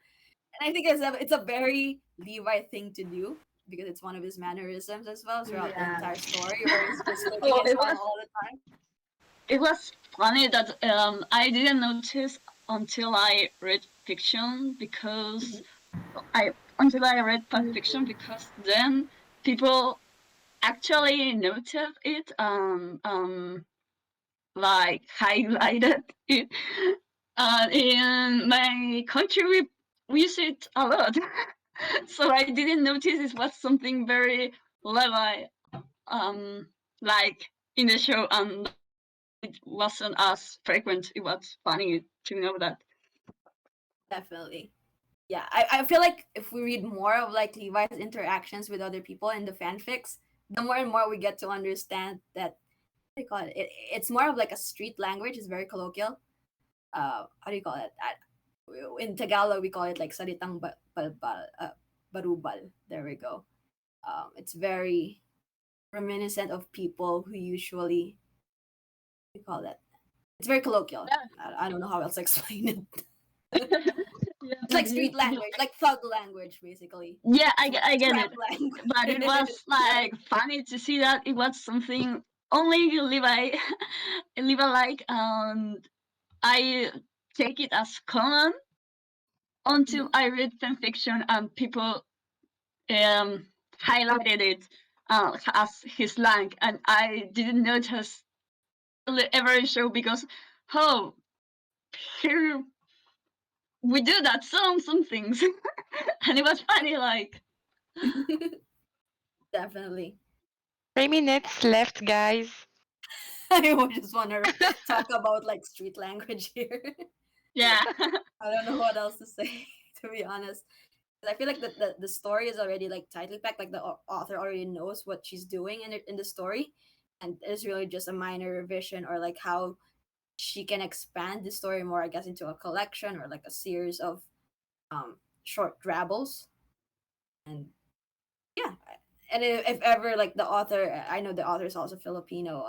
And I think it's a very Levi thing to do because it's one of his mannerisms as well throughout the Yeah. entire story, where he's just clicking oh his tongue all the time. it was funny that I didn't notice until I read fiction because I until I read fan fiction because then people actually noted it like highlighted it. In my country we use it a lot. So I didn't notice it was something very Levi like in the show and it wasn't as frequent. It was funny to know that. Definitely. Yeah, I feel like if we read more of like Levi's interactions with other people in the fanfics, the more and more we get to understand that what do you call it's more of like a street language. It's very colloquial. How do you call it? In Tagalog, we call it like salitang barubal. There we go. It's very reminiscent of people who usually what do you call that? It's very colloquial. I don't know how else to explain it. Yeah, It's like street language, like thug language, basically. yeah, I get Trap it. language. But it was like funny to see that it was something only Levi Levi like and I take it as common until I read fanfiction and people um, highlighted it as his slang, and I didn't notice every show because oh here we do that some things, and it was funny like Definitely. 3 minutes left, guys. I just want to talk about like street language here. yeah. I don't know what else to say, to be honest. 'Cause I feel like the story is already like tightly packed. Like the author already knows what she's doing in the story, and it's really just a minor revision or like how she can expand the story more, I guess, into a collection or like a series of short drabbles. And yeah, and if ever like the author, I know the author is also Filipino,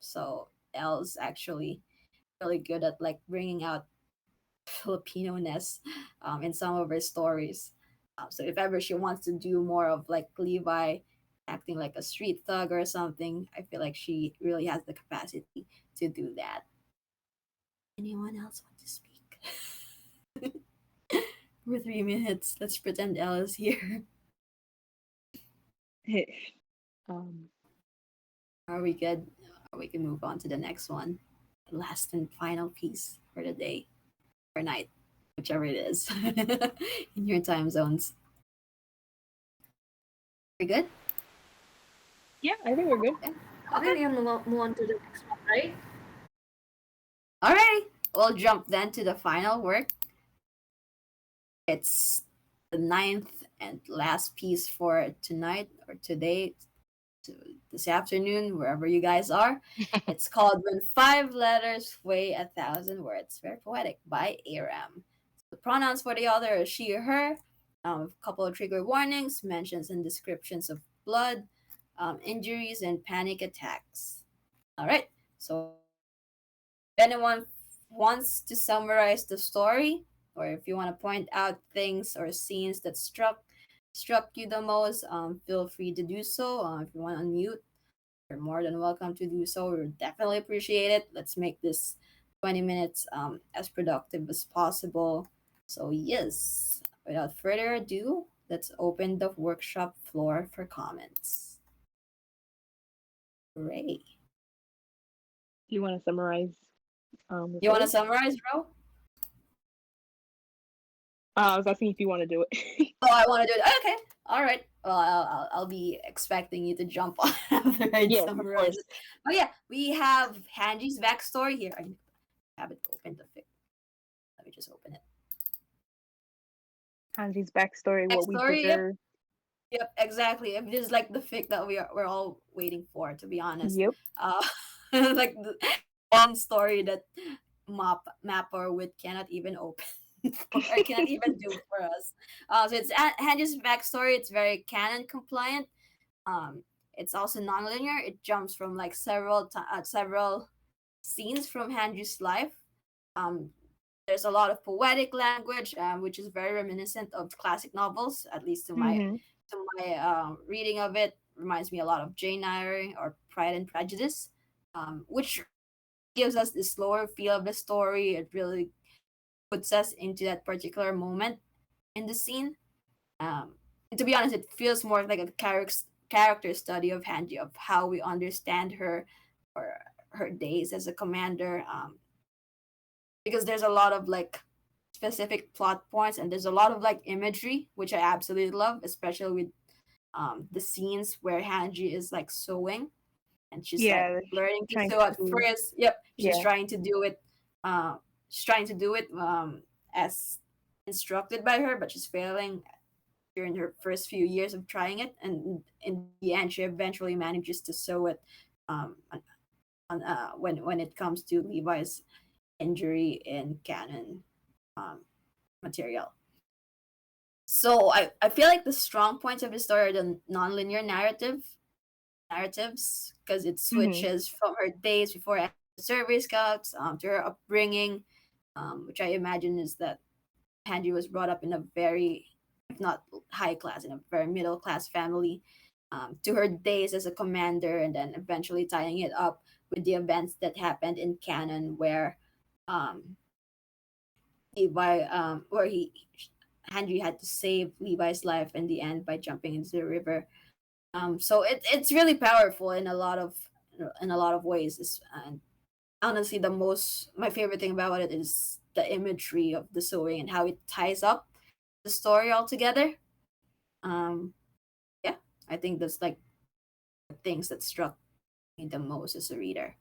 so Elle's actually really good at like bringing out Filipino-ness in some of her stories. So if ever she wants to do more of like Levi acting like a street thug or something, I feel like she really has the capacity to do that. Anyone else want to speak? For 3 minutes, let's pretend Elle is here. um, Are we good? We can move on to the next one. Last and final piece for the day or night, whichever it is, in your time zones. We good? yeah, I think we're good. Okay. Okay, we can move on to the next one, right? Alright. We'll jump then to the final work. It's the ninth and last piece for tonight or today, this afternoon, wherever you guys are. It's called When Five Letters Weigh 1,000 Words. Very poetic by Aram. The pronouns for the author are she or her. A couple of trigger warnings, mentions and descriptions of blood, injuries, and panic attacks. All right. So, if anyone wants to summarize the story, or if you want to point out things or scenes that struck you the most, feel free to do so. If you want to unmute, you're more than welcome to do so. We definitely appreciate it. Let's make this 20 minutes as productive as possible. So, yes, without further ado, let's open the workshop floor for comments. Hooray. Do you want to summarize? You want to summarize, bro? I was asking if you want to do it. Oh, I want to do it. Okay. All right. Well, I'll be expecting you to jump on after I Yes, of summarize course. it. Oh, yeah. We have Hanji's backstory here. I have it open. Let me just open it. Hanji's backstory, what we Backstory, yep. deserve. Yep, exactly. This is like the fic that we're all waiting for, to be honest. Yep. Like the one story that map or wit cannot even open or cannot even do for us. So it's Hanji's backstory. It's very canon compliant. Um, it's also nonlinear. It jumps from like several scenes from Hanji's life. Um, there's a lot of poetic language, which is very reminiscent of classic novels, at least Mm-hmm. to my reading of it. Reminds me a lot of Jane Eyre or Pride and Prejudice, which gives us the slower feel of the story. It really puts us into that particular moment in the scene. And to be honest, it feels more like a character study of Hanji, of how we understand her or her days as a commander. Because there's a lot of like specific plot points and there's a lot of like imagery, which I absolutely love, especially with the scenes where Hanji is like sewing and she's like Yeah, learning to trying sew at to. first. Yep, she's Yeah. trying to do it. She's trying to do it as instructed by her, but she's failing during her first few years of trying it, and in the end, she eventually manages to sew it. When it comes to Levi's injury in canon um, material. So I feel like the strong points of the story are the nonlinear narratives because it Mm-hmm. switches from her days before survey scouts to her upbringing, which I imagine is that Hanji was brought up in a very, if not high class, in a very middle class family, to her days as a commander, and then eventually tying it up with the events that happened in canon where um, where Hanji had to save Levi's life in the end by jumping into the river. So it's really powerful in a lot of ways. And honestly, my favorite thing about it is the imagery of the sewing and how it ties up the story altogether. Um, yeah, I think that's like the things that struck me the most as a reader.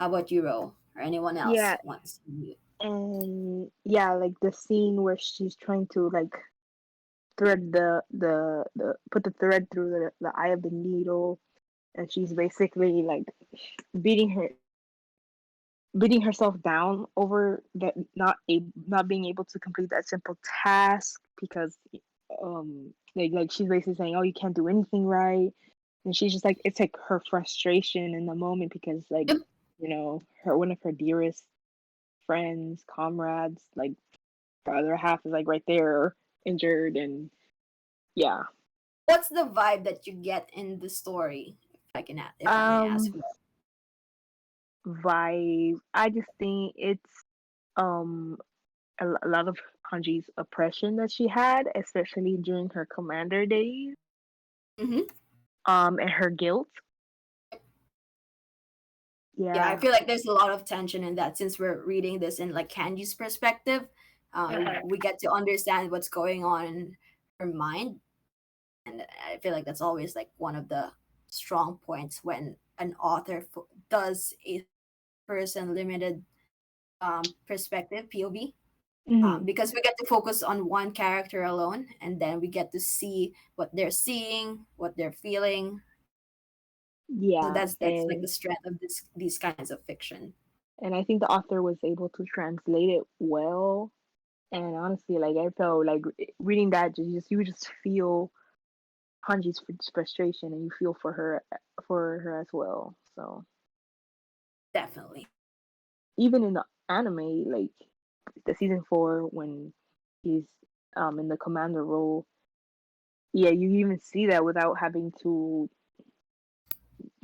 How about you, Ro? Or anyone else Yeah, wants to? and yeah, like the scene where she's trying to like thread the put the thread through the eye of the needle, and she's basically like beating her beating herself down over that not being able to complete that simple task because like she's basically saying, oh, you can't do anything right, and she's just like, it's like her frustration in the moment because like, Yep. you know, her one of her dearest friends, comrades, like the other half is like right there injured, and yeah. What's the vibe that you get in the story? If I may ask. Vibe. I just think it's um a lot of Hanji's oppression that she had, especially during her commander days, Mm-hmm. and her guilt. Yeah, I Yeah. feel like there's a lot of tension in that since we're reading this in like Kanji's perspective. We get to understand what's going on in her mind, and I feel like that's always like one of the strong points when an author does a person limited perspective POV. Hmm. Because we get to focus on one character alone, and then we get to see what they're seeing, what they're feeling. So Yeah, that's like the strength of these kinds of fiction. and I think the author was able to translate it well. And honestly, like I felt like reading that, you just feel Hanji's frustration, and you feel for her as well. So Definitely. even in the anime, like the season 4, when he's in the commander role, yeah, you even see that without having to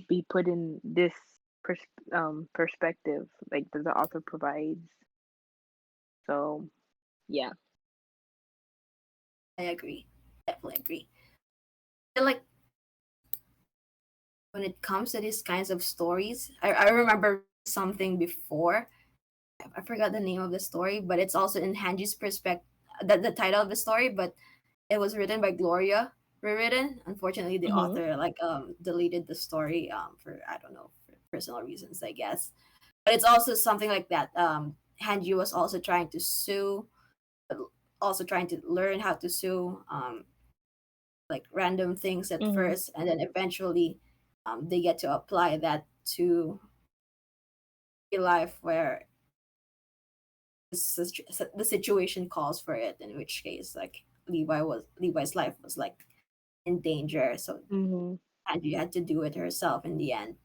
be put in this perspective, like that the author provides. So yeah. I agree. Definitely agree. I feel like when it comes to these kinds of stories, I remember something before. I forgot the name of the story, but it's also in Hanji's perspective. The title of the story, but it was written by Gloria, rewritten. Unfortunately, the Hmm. author like deleted the story for I don't know, for personal reasons, I guess. But it's also something like that. Hanji was also trying to sue, also trying to learn how to sue. Like random things at Hmm. first, and then eventually, they get to apply that to real life where the situation calls for it. In which case, like Levi's life was like in danger, so Hmm. Angie had to do it herself in the end.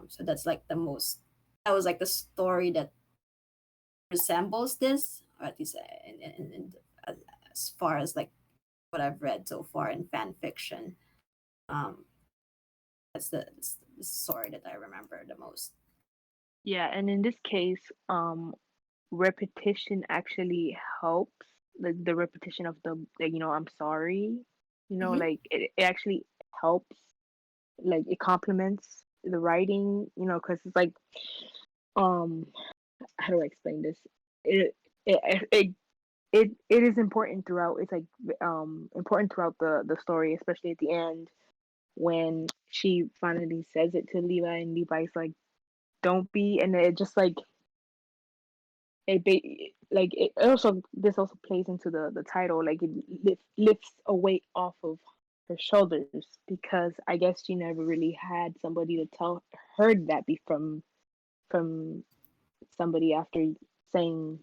So that's like the most. That was like the story that resembles this, or at least as, as far as like what I've read so far in fan fiction. Um, that's the story that I remember the most. Yeah, and in this case, repetition actually helps. Like the repetition of the I'm sorry. Hmm. Like it actually helps. Like it complements the writing. Because it's like um how do I explain this? It it it it is important throughout. It's like important throughout the story, especially at the end when she finally says it to Levi, and Levi's like, "Don't be," and it just like like it also this also plays into the title, like it lifts a weight off of her shoulders, because I guess she never really had somebody to tell her that be from somebody after saying,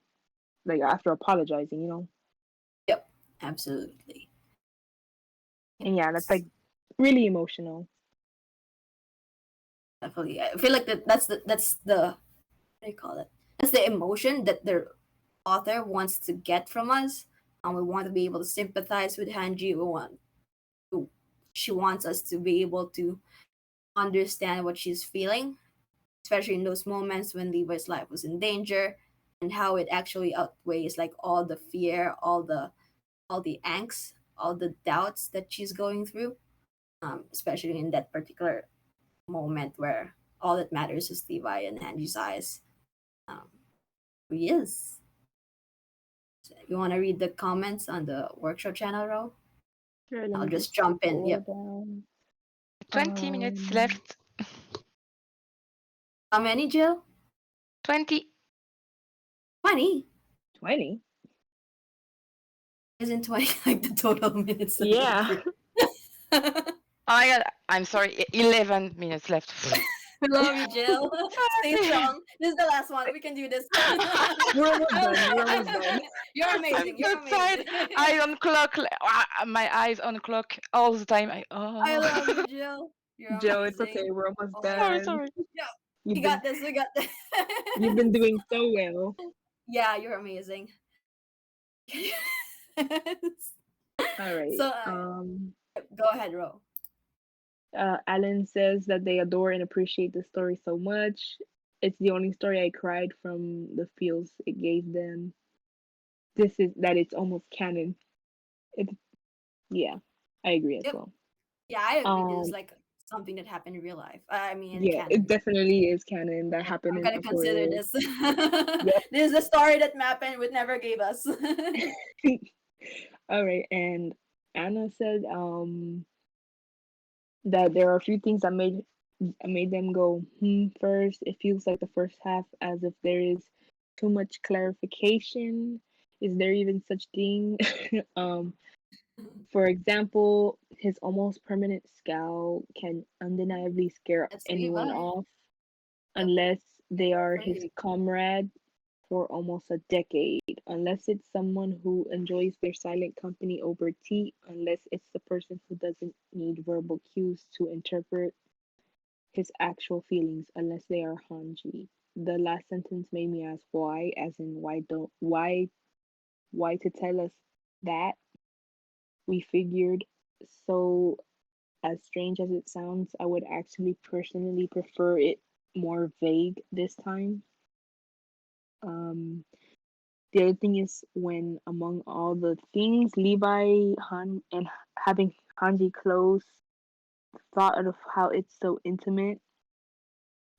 like, after apologizing. Yep, absolutely. And yeah, that's like really emotional. Definitely. I feel like that's the what do you call it? That's the emotion that the author wants to get from us. We want to be able to sympathize with Hanji. She wants us to be able to understand what she's feeling, especially in those moments when Levi's life was in danger, and how it actually outweighs like all the fear, all the angst, all the doubts that she's going through. Especially in that particular moment where all that matters is Levi and Hanji's eyes. Um, he is. You want to read the comments on the workshop channel, Ro? Sure, let I'll me just just jump in. scroll Yep. down. 20 minutes um left. How many, Jill? 20. 20. 20. Isn't 20 like the total minutes that Yeah. we Oh my god, I'm sorry. 11 minutes left. We love you, Jill. Stay Sorry. strong. This is the last one. We can do this. We're almost done. We're almost done. You're I'm amazing. so You're tired. amazing. Eye on clock. My eyes on clock all the time. I Oh. love you, Jill. You're Joe, it's amazing. okay. We're almost Oh, Sorry, done. sorry. yeah, we You've got been this. We got this. you've been doing so well. Yeah, you're amazing. All right. So go ahead, Ro. Alan says that they adore and appreciate the story so much. It's the only story I cried from the feels it gave them. This is that it's almost canon. It's yeah, I agree as Yep. well. Yeah, I agree. This is Um, like something that happened in real life. I mean, in yeah, it canon. definitely is canon that Yep, happened I'm in gonna for consider real. this. Yep. This is the story that Mappen would never gave us. All right, and Anna said that there are a few things that made them go first. It feels like the first half as if there is too much clarification. Is there even such thing? um, for example, his almost permanent scowl can undeniably scare That's anyone Levi. off Yep, unless they go are for his Levi. comrade for almost a decade, unless it's someone who enjoys their silent company over tea, unless it's the person who doesn't need verbal cues to interpret his actual feelings, unless they are Hanji. The last sentence made me ask why, as in why to tell us that we figured. So as strange as it sounds, I would actually personally prefer it more vague this time. Um, The other thing is when among all the things Levi, Han, and having Hanji close, thought of how it's so intimate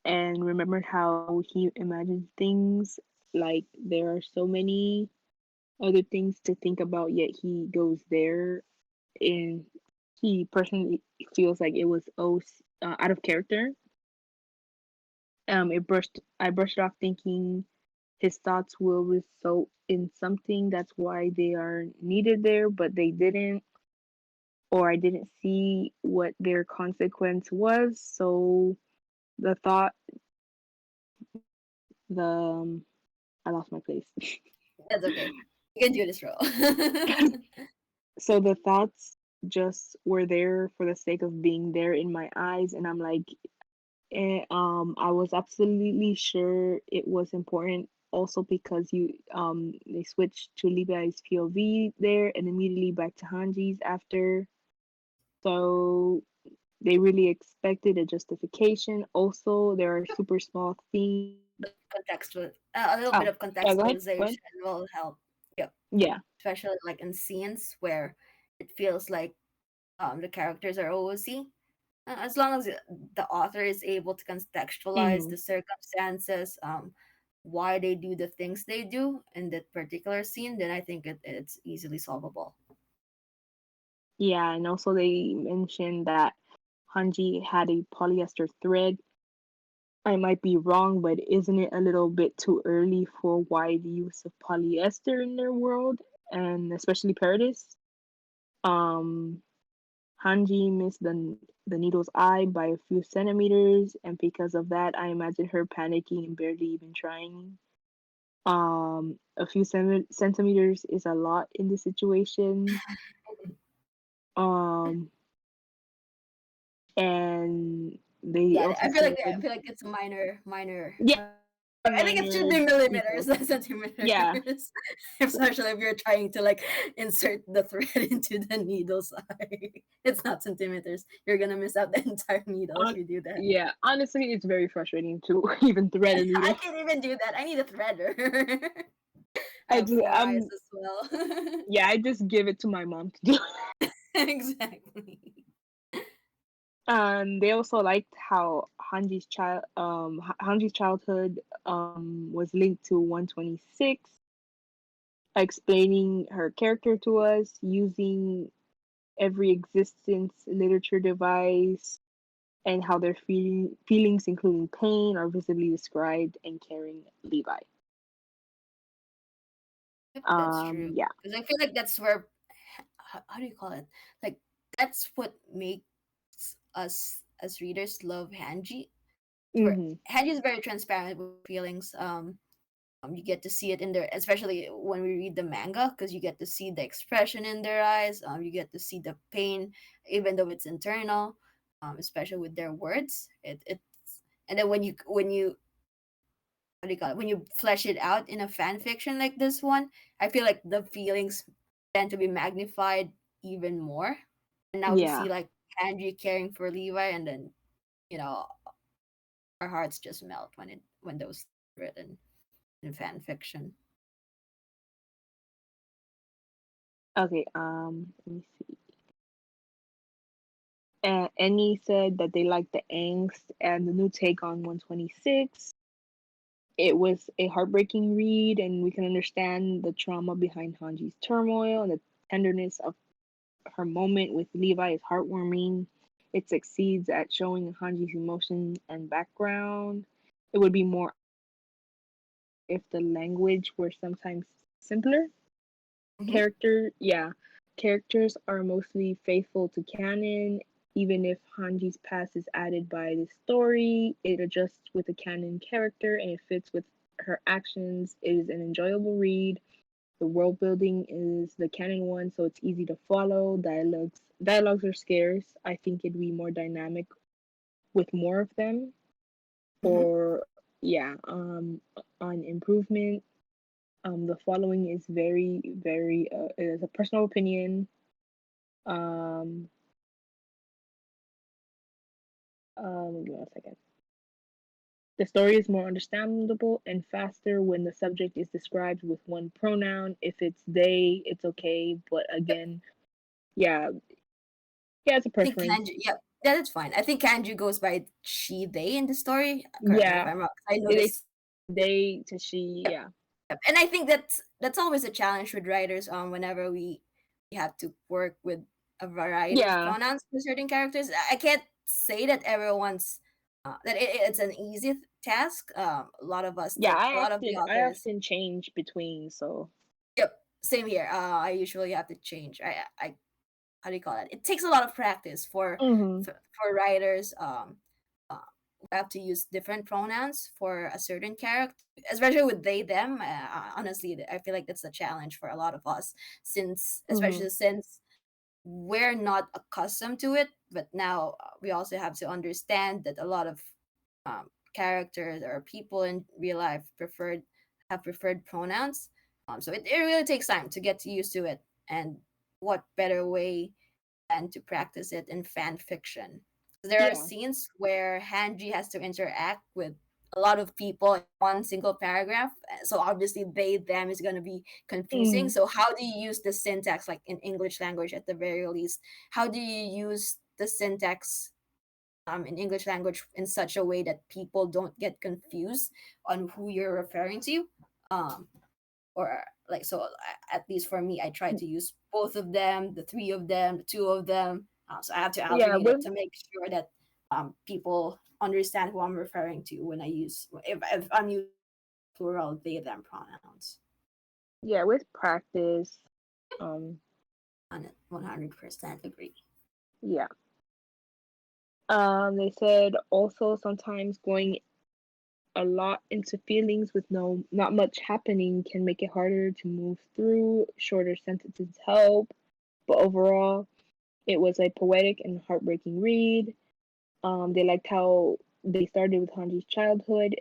and remembered how he imagines things like there are so many other things to think about, yet he goes there and he personally feels like it was out of character. I brushed it off thinking his thoughts will result in something. That's why they are needed there, but they didn't, or I didn't see what their consequence was. So the thought, the I lost my place. That's okay. You can do this, Ro. So the thoughts just were there for the sake of being there in my eyes, and I'm like, I was absolutely sure it was important. Also because they switched to Levi's POV there and immediately back to Hanji's after. So they really expected a justification. Also, there are super small things. Contextual, a little Oh, bit of yeah, go ahead. Go contextualization ahead. will help. Yep, Yeah. especially like in scenes where it feels like the characters are OOC. As long as the author is able to contextualize Mm-hmm. the circumstances, why they do the things they do in that particular scene, then I think it's easily solvable. Yeah, and also they mentioned that Hanji had a polyester thread. I might be wrong, but isn't it a little bit too early for wide use of polyester in their world, and especially Paradise? Um, Hanji missed the needle's eye by a few centimeters, and because of that, I imagine her panicking and barely even trying. A few centimeters is a lot in this situation. Um, and they Yeah, also I said, feel like it's a yeah, minor. I think it's minor 50 millimeters, details. not Yeah, centimeters. Especially if you're trying to like insert the thread into the needle's eye. It's not centimeters. You're gonna miss out the entire needle if on you do that. yeah. Honestly, it's very frustrating to even thread a I needle. can't even do that. I need a threader. I I have just 4 eyes as well. yeah, I just give it to my mom to do. Exactly. They also liked how Hanji's childhood was linked to 126, explaining her character to us using every existence literature device and how their feelings, including pain, are visibly described and carrying Levi. Yep, that's true. Yeah, Because I feel like that's where, how do you call it? Like, that's what makes us as readers love Hanji. For Mm-hmm. Hanji is very transparent with feelings. You get to see it in their, especially when we read the manga, because you get to see the expression in their eyes. You get to see the pain, even though it's internal. Especially with their words. It's, and then when you what do you call it? When you flesh it out in a fan fiction like this one, I feel like the feelings tend to be magnified even more. And now we Yeah. see like Hanji caring for Levi, and then you know our hearts just melt when those are written in fan fiction. Okay. Let me see. And Annie said that they liked the angst and the new take on 126. It was a heartbreaking read, and we can understand the trauma behind Hanji's turmoil, and the tenderness of her moment with Levi is heartwarming. It succeeds at showing Hanji's emotion and background. It would be more if the language were sometimes simpler. Mm-hmm. Characters are mostly faithful to canon. Even if Hanji's past is added by the story, it adjusts with the canon character and it fits with her actions. It is an enjoyable read. The world building is the canon one, so it's easy to follow. Dialogues are scarce. I think it'd be more dynamic with more of them. Mm-hmm. Or yeah, on improvement, the following is very, very, it is a personal opinion. Um, Give me 1 second. The story is more understandable and faster when the subject is described with one pronoun. If it's they, it's okay. But again, yeah, yeah, it's a I think preference. Kanji, yeah, that's fine. I think Kanji goes by she, they in the story. Correct me if Yeah, I'm wrong. I they noticed, they to she. Yeah, and I think that's always a challenge with writers. Whenever we have to work with a variety of yeah, pronouns for certain characters, I can't say that everyone's that it's an easy task. yeah. A lot of the I authors. often change between. So Yep, same here. I usually have to change. I how do you call it? It takes a lot of practice mm-hmm, for writers who have to use different pronouns for a certain character, especially with they them. Honestly, I feel like that's a challenge for a lot of us, since mm-hmm, especially since we're not accustomed to it. But now we also have to understand that a lot of characters or people in real life preferred pronouns. So it really takes time to get used to it, and what better way than to practice it in fan fiction. There are yeah, scenes where Hanji has to interact with a lot of people in one single paragraph. So obviously they them is gonna be confusing. mm-hmm, So how do you use the syntax like in English language at the very least? How do you use the syntax in English language in such a way that people don't get confused on who you're referring to? Um, or like so at least for me, I try to use both of them, the three of them, the two of them. So I have to yeah. alternate it to make sure that people understand who I'm referring to when I use if I'm using plural they them pronouns. With practice, um, 100% agree. yeah. They said also sometimes going a lot into feelings with not much happening can make it harder to move through. Shorter sentences help, but overall, it was a poetic and heartbreaking read. They liked how they started with Hanji's childhood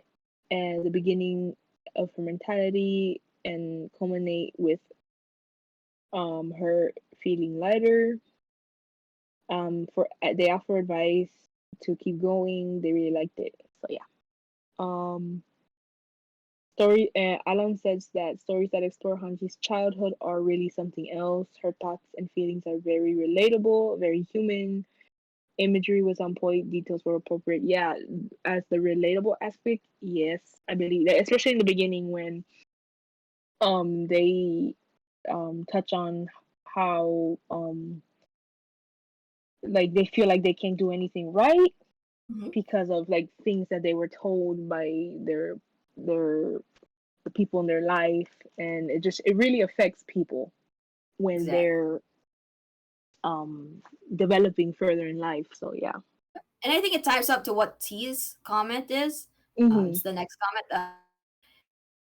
and the beginning of her mentality and culminate with her feeling lighter. For they offer advice to keep going. They really liked it. So yeah. Um, Alan says that stories that explore Hanji's childhood are really something else. Her thoughts and feelings are very relatable, very human. Imagery was on point, details were appropriate. Yeah, as the relatable aspect, yes, I believe that, especially in the beginning when they touch on how like they feel like they can't do anything right Mhm. because of like things that they were told by their the people in their life, and it really affects people when Exactly. they're developing further in life. So yeah. and I think it ties up to what T's comment is. Mm-hmm. It's the next comment.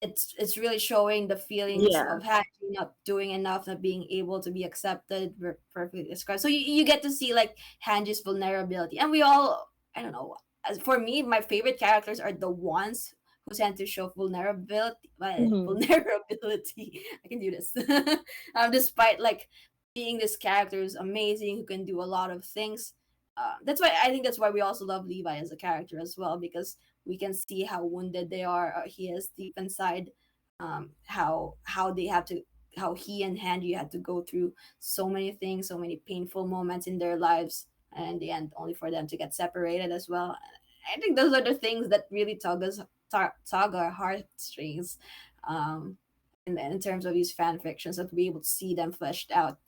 It's really showing the feelings Yeah. of Haji not doing enough, not being able to be accepted, perfectly described. So you get to see like Hanji's vulnerability, and we all, I don't know. As for me, my favorite characters are the ones who tend to show vulnerability. Mm-hmm. Vulnerability. I can do this. Despite like being this character who's amazing, who can do a lot of things. That's why I think that's why we also love Levi as a character as well, because we can see how wounded they are. He is deep inside. How they have to, how he and Hanji had to go through so many things, so many painful moments in their lives, and in the end, only for them to get separated as well. I think those are the things that really tug our heartstrings, um, in terms of these fan fictions, that we able to see them fleshed out,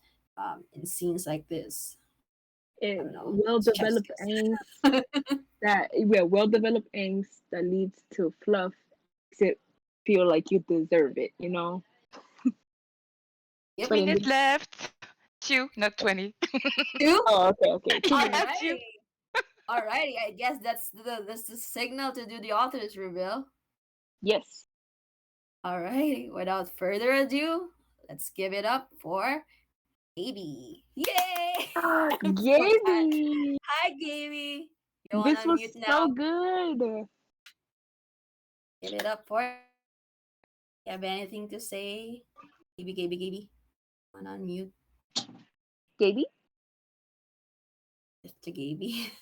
in scenes like this. I And don't know, well it's chef's developed kiss. angst that yeah, well developed angst that leads to fluff makes it feel like you deserve it, you know? Yep. But in Minutes this left. 2, not 20. Two. oh okay, 2 minutes. Two. Alrighty. Alrighty. I guess that's the signal to do the author's reveal. Yes. Alrighty. Without further ado, let's give it up for Gaby. Yay! I'm so glad. Gaby! Hi, Gaby. You want to This was unmute so now? good. Give it up for. You have anything to say? Gaby. Want to unmute Gaby? to Gaby?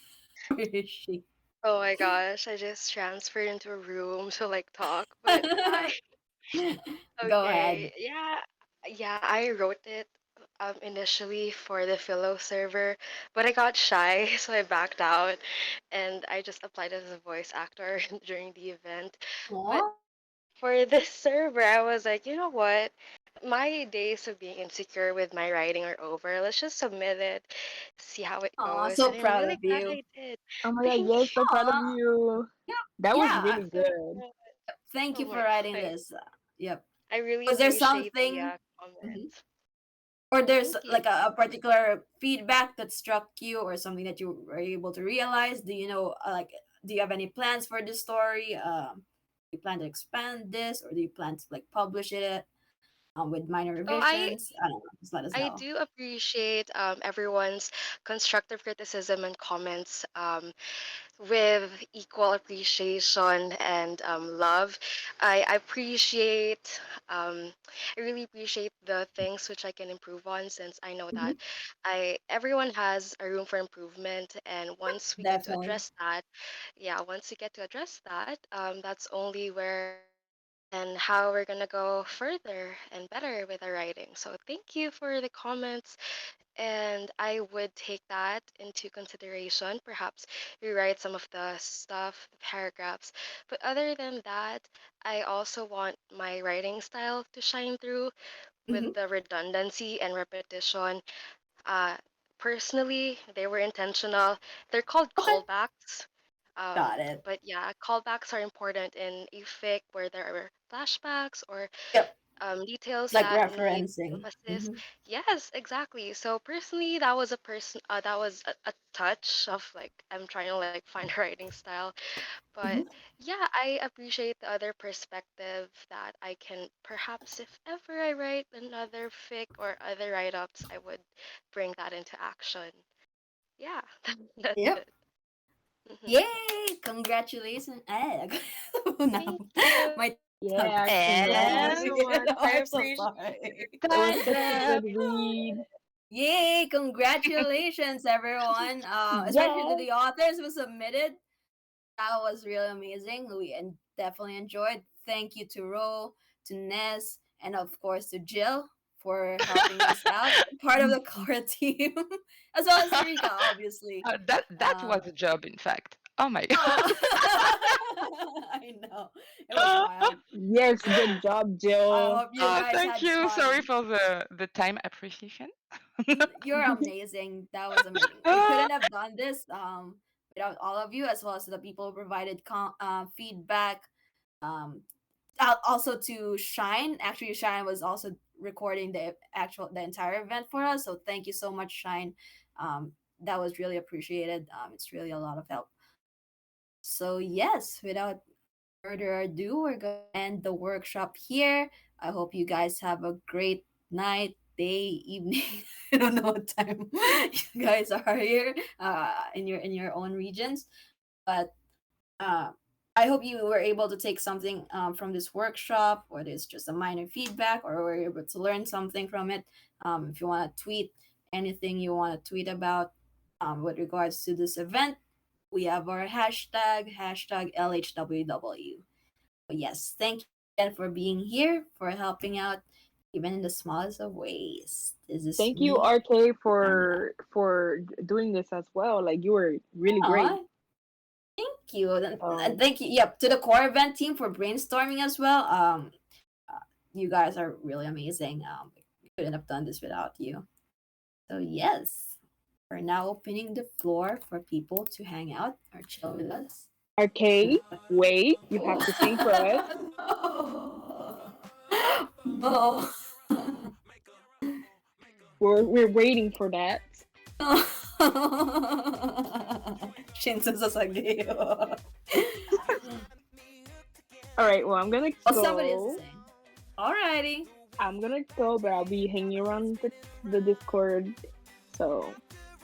Where is she? Oh my gosh, I just transferred into a room to like talk, but hi. Go ahead. Okay, yeah, I wrote it initially for the Philo server, but I got shy, so I backed out, and I just applied as a voice actor during the event. But Aw. for this server, I was like, you know what? My days of being insecure with my writing are over. Let's just submit it, see how it Aw, goes, so and I'm proud really of glad you. I did. Oh my god, Thank yes, so proud of Aw. you. Yep. That was Yeah. really you. good. Thank you Oh for my writing god. this. Yep. I really Was there appreciate the something, mhm, comments. or there's Thank you. like a particular feedback that struck you, or something that you were able to realize? Do you know, like, do you have any plans for this story? Do you plan to expand this, or do you plan to like publish it, with minor Oh, I revisions? I don't know. Just let us I know. do appreciate everyone's constructive criticism and comments with equal appreciation and love. I appreciate, I really appreciate the things which I can improve on since I know Hmm. that everyone has a room for improvement, and once we get to Definitely. address that, yeah, once we get to address that, that's only where and how we're gonna go further and better with our writing. So thank you for the comments, and I would take that into consideration. Perhaps rewrite some of the stuff, the paragraphs. But other than that, I also want my writing style to shine through with Hmm. the redundancy and repetition. Uh, Personally, they were intentional. They're called Okay. callbacks. Got it. But yeah, callbacks are important in a fic where there are flashbacks or Yep. details Like that need referencing. emphasis. Hmm. Yes, exactly. So personally, that was that was a touch of like I'm trying to like find a writing style. But Hmm. yeah, I appreciate the other perspective that I can perhaps if ever I write another fic or other write-ups, I would bring that into action. Yeah, that's Yep. it. Hmm. Yay! Congratulations. Now Thank you. my tongue Yeah, And congrats. twisted. I I'm so appreciate sorry. That was time's such a up. good read. Yay! Congratulations, everyone. Especially to Yes. the authors who submitted. That was really amazing. Definitely enjoyed. Thank you to Ro, to Ness, and of course to Jill for helping us out. Part of the core team, as well as Rika, obviously. That Um, was a job, in fact. Oh my god. oh, I know it was wild. Yes, good job, I Jill. hope you guys Thank had you. Sorry fun. for the time appreciation. You're amazing. That was amazing. We couldn't have done this without all of you, as well as the people who provided feedback. Um, Also to Shine. Actually, Shine was also recording the entire event for us. So thank you so much, Shine. Um, that was really appreciated. It's really a lot of help. So yes, without further ado, we're gonna end the workshop here. I hope you guys have a great night, day, evening. I don't know what time you guys are here in your own regions, but uh, I hope you were able to take something from this workshop, whether it's just a minor feedback or were able to learn something from it. If you want to tweet anything you want to tweet about with regards to this event, we have our hashtag LHWW. But yes, thank you again for being here, for helping out, even in the smallest of ways. This is Thank you, me. RK, Signing off. for doing this as well. Like you were really great. Aw, thank you. And Um, thank you, yep, to the core event team for brainstorming as well. You guys are really amazing. We couldn't have done this without you. So yes, we're now opening the floor for people to hang out or chill with us. RK, wait, you have to sing for us. No. We're waiting for that. No. Shinzo Sasageo. All right, well, I'm gonna Oh, somebody is go. saying. Alrighty. I'm gonna go, but I'll be hanging around the Discord. So